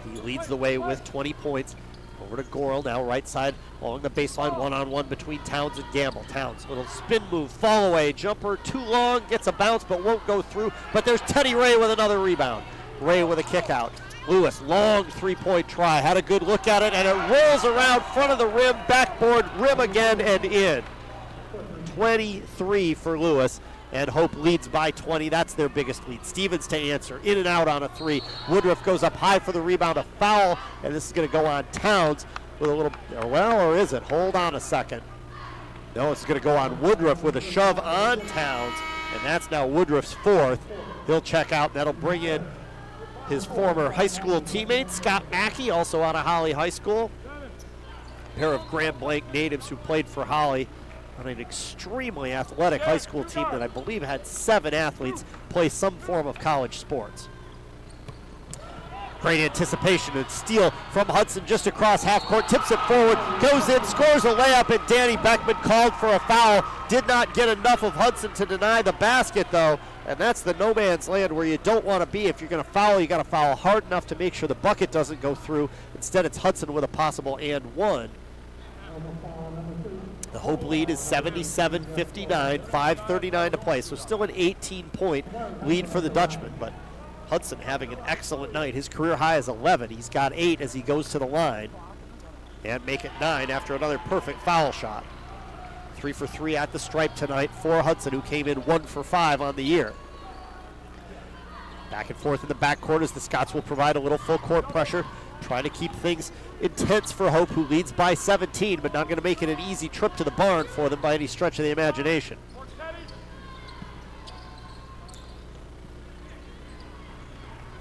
He leads the way with 20 points. Over to Gorel now, right side along the baseline, one-on-one between Towns and Gamble. Towns, little spin move, fall away, jumper too long, gets a bounce but won't go through. But there's Teddy Ray with another rebound. Ray with a kick out. Lewis, long 3-point try, had a good look at it, and it rolls around front of the rim, backboard, rim again, and in. 23 for Lewis, and Hope leads by 20. That's their biggest lead. Stevens to answer, in and out on a 3. Woodruff goes up high for the rebound, a foul, and this is going to go on Towns with a little, well, or is it? Hold on a second. No, it's going to go on Woodruff with a shove on Towns, and that's now Woodruff's fourth. He'll check out. That'll bring in his former high school teammate, Scott Mackey, also out of Holly High School. A pair of Grand Blanc natives who played for Holly on an extremely athletic high school team that I believe had 7 athletes play some form of college sports. Great anticipation and steal from Hudson just across half court, tips it forward, goes in, scores a layup, and Danny Beckman called for a foul. Did not get enough of Hudson to deny the basket though, and that's the no man's land where you don't want to be. If you're going to foul, you got to foul hard enough to make sure the bucket doesn't go through. Instead, it's Hudson with a possible and one. The Hope lead is 77-59, 5:39 to play, so still an 18-point lead for the Dutchman, but Hudson having an excellent night. His career high is 11. He's got 8 as he goes to the line and make it 9 after another perfect foul shot. 3 for 3 at the stripe tonight for Hudson, who came in 1 for 5 on the year. Back and forth in the backcourt as the Scots will provide a little full court pressure, trying to keep things intense for Hope, who leads by 17, but not going to make it an easy trip to the barn for them by any stretch of the imagination.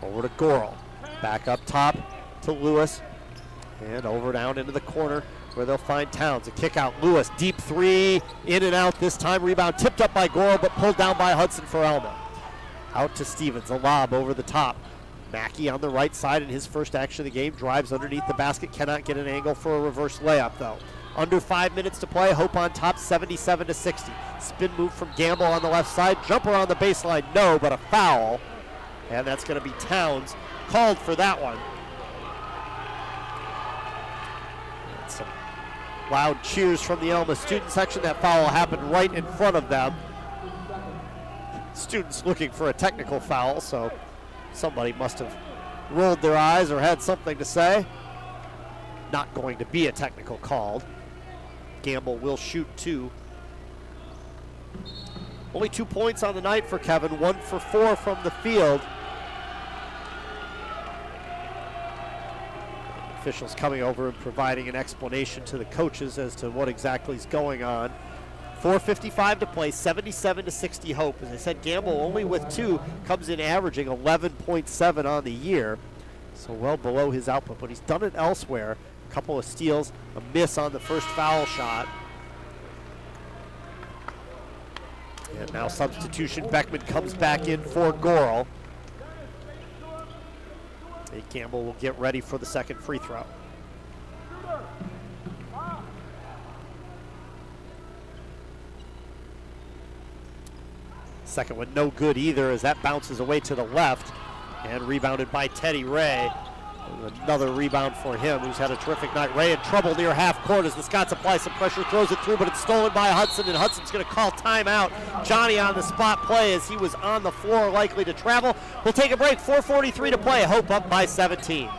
Over to Goral, back up top to Lewis, and over down into the corner where they'll find Towns. A kick out, Lewis, deep 3, in and out this time. Rebound tipped up by Goral, but pulled down by Hudson for Alma. Out to Stevens, a lob over the top. Mackey on the right side in his first action of the game, drives underneath the basket, cannot get an angle for a reverse layup though. Under 5 minutes to play, Hope on top, 77-60. Spin move from Gamble on the left side, jumper on the baseline, no, but a foul. And that's going to be Towns called for that one. And some loud cheers from the Alma student section. That foul happened right in front of them. Students looking for a technical foul, so somebody must have rolled their eyes or had something to say. Not going to be a technical called. Gamble will shoot 2. Only 2 points on the night for Kevin, 1 for 4 from the field. Officials coming over and providing an explanation to the coaches as to what exactly is going on. 4:55 to play, 77-60 Hope. As I said, Gamble only with 2, comes in averaging 11.7 on the year. So well below his output, but he's done it elsewhere. A couple of steals, a miss on the first foul shot. And now substitution, Beckman comes back in for Goral. Gamble will get ready for the second free throw. Second one no good either, as that bounces away to the left and rebounded by Teddy Ray. Another rebound for him, who's had a terrific night. Ray in trouble near half court as the Scots apply some pressure, throws it through, but it's stolen by Hudson, and Hudson's going to call timeout. Johnny on the spot play as he was on the floor, likely to travel. We'll take a break, 4:43 to play. Hope up by 17.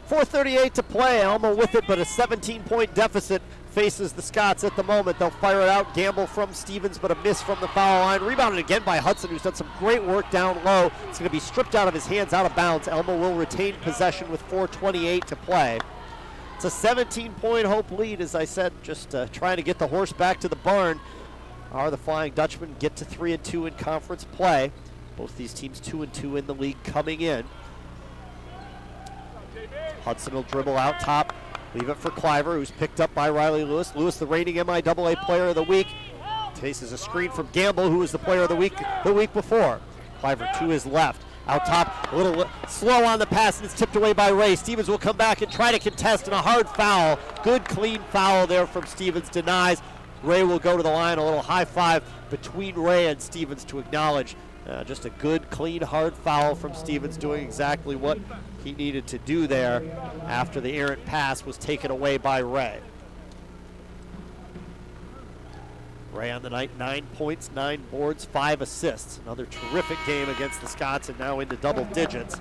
.438 to play. Alma with it, but a 17-point deficit faces the Scots at the moment. They'll fire it out. Gamble from Stevens, but a miss from the foul line. Rebounded again by Hudson, who's done some great work down low. It's going to be stripped out of his hands, out of bounds. Alma will retain possession with 4:28 to play. It's a 17-point Hope lead, as I said, just trying to get the horse back to the barn. Are the Flying Dutchmen get to 3-2 in conference play. Both these teams 2-2 in the league coming in. Hudson will dribble out top, leave it for Cliver, who's picked up by Riley Lewis. Lewis, the reigning MIAA player of the week. faces a screen from Gamble, who was the player of the week before. Cliver to his left. Out top, a little slow on the pass, and it's tipped away by Ray. Stevens will come back and try to contest, and a hard foul. Good, clean foul there from Stevens, denies. Ray will go to the line, a little high five between Ray and Stevens to acknowledge just a good, clean, hard foul from Stevens, doing exactly what he needed to do there after the errant pass was taken away by Ray. Ray on the night, 9 points, 9 boards, 5 assists. Another terrific game against the Scots, and now into double digits.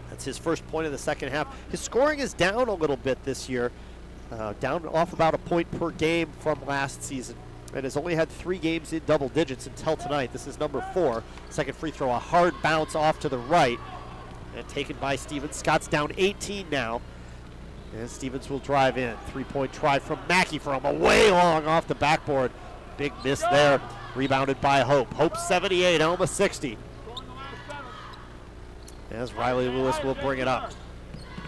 That's his first point of the second half. His scoring is down a little bit this year, down off about a point per game from last season, and has only had 3 games in double digits until tonight. This is number 4. Second free throw, a hard bounce off to the right, and taken by Stevens. Scots down 18 now. And Stevens will drive in. 3-point try from Mackey from way long off the backboard. Big miss there. Rebounded by Hope. Hope 78, Alma 60. As Riley Lewis will bring it up.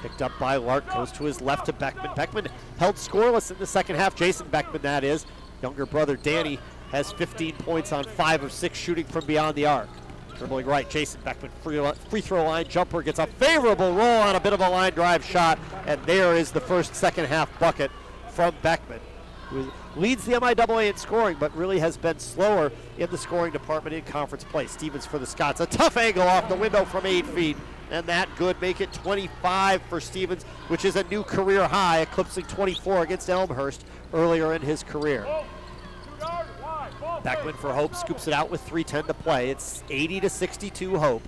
Picked up by Lark, goes to his left to Beckman. Beckman held scoreless in the second half. Jason Beckman, that is. Younger brother Danny has 15 points on 5 of 6 shooting from beyond the arc. Dribbling right, Jason Beckman, free throw line jumper, gets a favorable roll on a bit of a line drive shot, and there is the first second half bucket from Beckman, who leads the MIAA in scoring, but really has been slower in the scoring department in conference play. Stevens for the Scots, a tough angle off the window from 8 feet, and that good, make it 25 for Stevens, which is a new career high, eclipsing 24 against Elmhurst earlier in his career. Beckman for Hope, scoops it out with 3:10 to play. It's 80-62 Hope.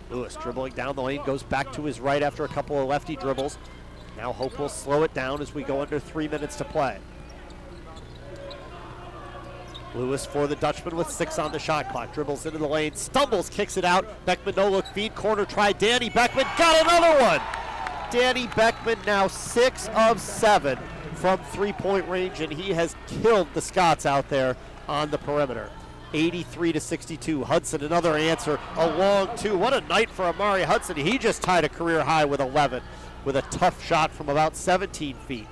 Lewis dribbling down the lane, goes back to his right after a couple of lefty dribbles. Now Hope will slow it down as we go under 3 minutes to play. Lewis for the Dutchman with 6 on the shot clock. Dribbles into the lane, stumbles, kicks it out. Beckman no look feed, corner try. Danny Beckman got another one. Danny Beckman now 6 of 7 from 3-point range, and he has killed the Scots out there on the perimeter. 83-62. Hudson, another answer, a long 2. What a night for Amari Hudson. He just tied a career high with 11 with a tough shot from about 17 feet.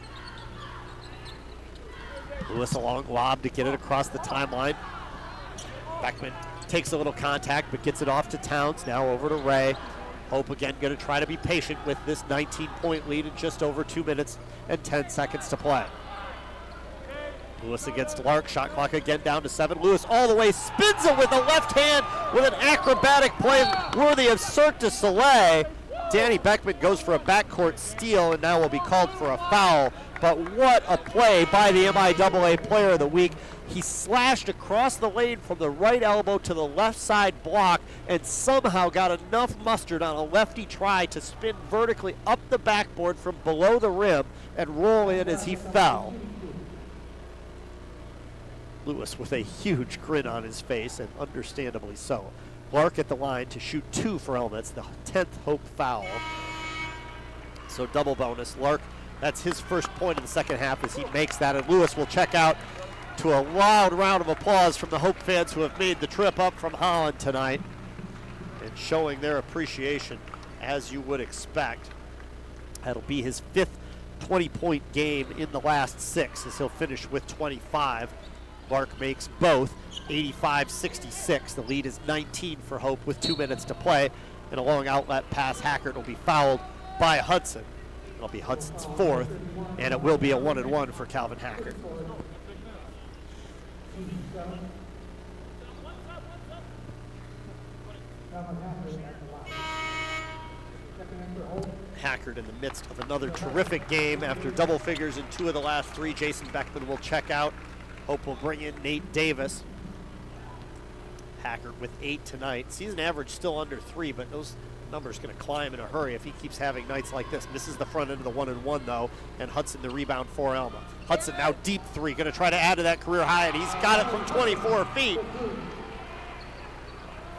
Lewis a long lob to get it across the timeline. Beckman takes a little contact but gets it off to Towns. Now over to Ray. Hope again going to try to be patient with this 19-point lead in just over 2 minutes and 10 seconds to play. Lewis against Lark, shot clock again down to 7. Lewis all the way, spins it with the left hand with an acrobatic play worthy of Cirque du Soleil. Danny Beckman goes for a backcourt steal and now will be called for a foul. But what a play by the MIAA Player of the Week. He slashed across the lane from the right elbow to the left side block and somehow got enough mustard on a lefty try to spin vertically up the backboard from below the rim and roll in as he fell. Lewis with a huge grin on his face, and understandably so. Lark at the line to shoot 2 for Alma. It's the 10th Hope foul. So double bonus. Lark, that's his first point in the second half as he makes that, and Lewis will check out to a loud round of applause from the Hope fans who have made the trip up from Holland tonight and showing their appreciation as you would expect. That'll be his 5th 20-point game in the last 6 as he'll finish with 25. Lark makes both, 85-66. The lead is 19 for Hope with 2 minutes to play. And a long outlet pass, Hackert will be fouled by Hudson. It'll be Hudson's 4th, and it will be a 1-and-1 for Calvin Hackert. Hackert in the midst of another terrific game after double figures in 2 of the last 3. Jason Beckman will check out. Hope will bring in Nate Davis. Hackert with 8 tonight. Season average still under 3, but those numbers going to climb in a hurry if he keeps having nights like this. Misses the front end of the 1-and-1 though, and Hudson the rebound for Alma. Hudson now deep 3, going to try to add to that career high, and he's got it from 24 feet.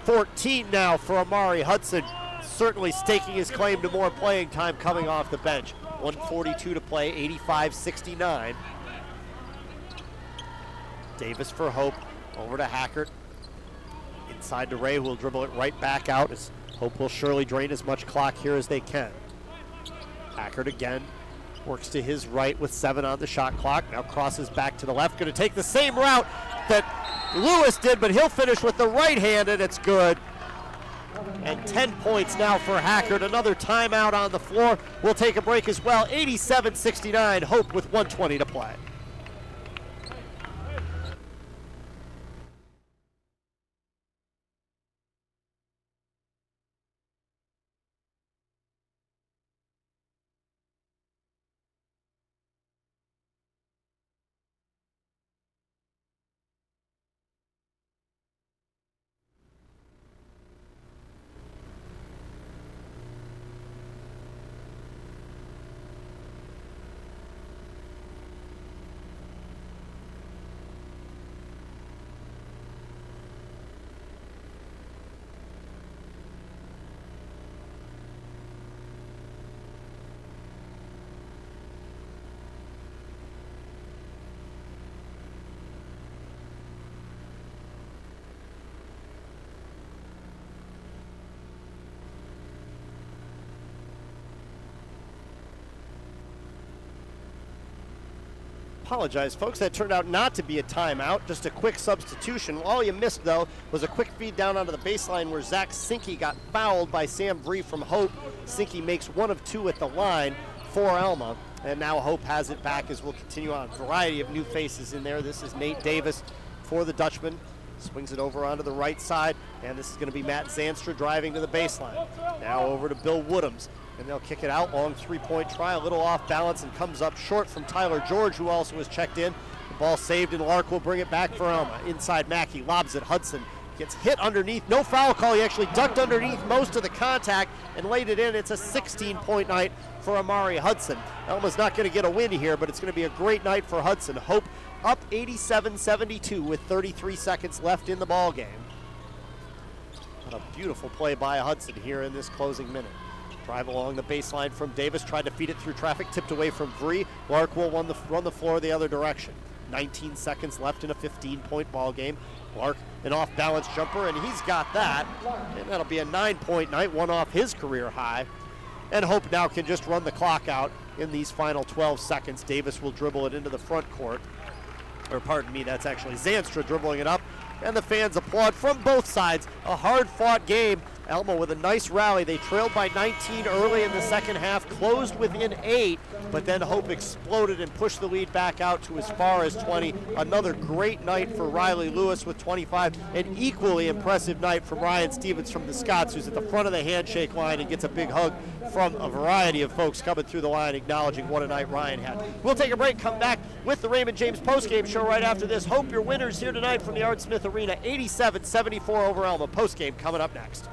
14 now for Amari Hudson, certainly staking his claim to more playing time coming off the bench. 1:42 to play, 85-69. Davis for Hope, over to Hackert. Inside to Ray, who will dribble it right back out as Hope will surely drain as much clock here as they can. Hackert again, Works to his right with 7 on the shot clock. Now crosses back to the left. Going to take the same route that Lewis did, but he'll finish with the right hand, and it's good. And 10 points now for Hackert. Another timeout on the floor. We'll take a break as well. 87-69, Hope with 1:20 to play. Apologize, folks. That turned out not to be a timeout, just a quick substitution. All you missed, though, was a quick feed down onto the baseline where Zach Sinke got fouled by Sam Bree from Hope. Sinke makes 1 of 2 at the line for Alma, and now Hope has it back as we'll continue on. A variety of new faces in there. This is Nate Davis for the Dutchman. Swings it over onto the right side, and this is going to be Matt Zanstra driving to the baseline. Now over to Bill Woodhams. And they'll kick it out, long 3-point try, a little off balance and comes up short from Tyler George, who also was checked in. The ball saved, and Lark will bring it back for Alma. Inside Mackey, lobs it, Hudson gets hit underneath, no foul call, he actually ducked underneath most of the contact and laid it in. It's a 16-point night for Amari Hudson. Alma's not going to get a win here, but it's going to be a great night for Hudson. Hope up 87-72 with 33 seconds left in the ball game. What a beautiful play by Hudson here in this closing minute. Drive along the baseline from Davis, tried to feed it through traffic, tipped away from Vree. Lark will run the floor the other direction. 19 seconds left in a 15-point ball game. Lark, an off-balance jumper, and he's got that. And that'll be a 9-point night, one off his career high. And Hope now can just run the clock out in these final 12 seconds. Davis will dribble it into the front court. Or pardon me, that's actually Zanstra dribbling it up. And the fans applaud from both sides. A hard-fought game. Alma with a nice rally. They trailed by 19 early in the second half, closed within 8, but then Hope exploded and pushed the lead back out to as far as 20. Another great night for Riley Lewis with 25. An equally impressive night from Ryan Stevens from the Scots, who's at the front of the handshake line and gets a big hug from a variety of folks coming through the line acknowledging what a night Ryan had. We'll take a break, come back with the Raymond James postgame show right after this. Hope your winners here tonight from the Art Smith Arena, 87-74 over Alma. Postgame coming up next.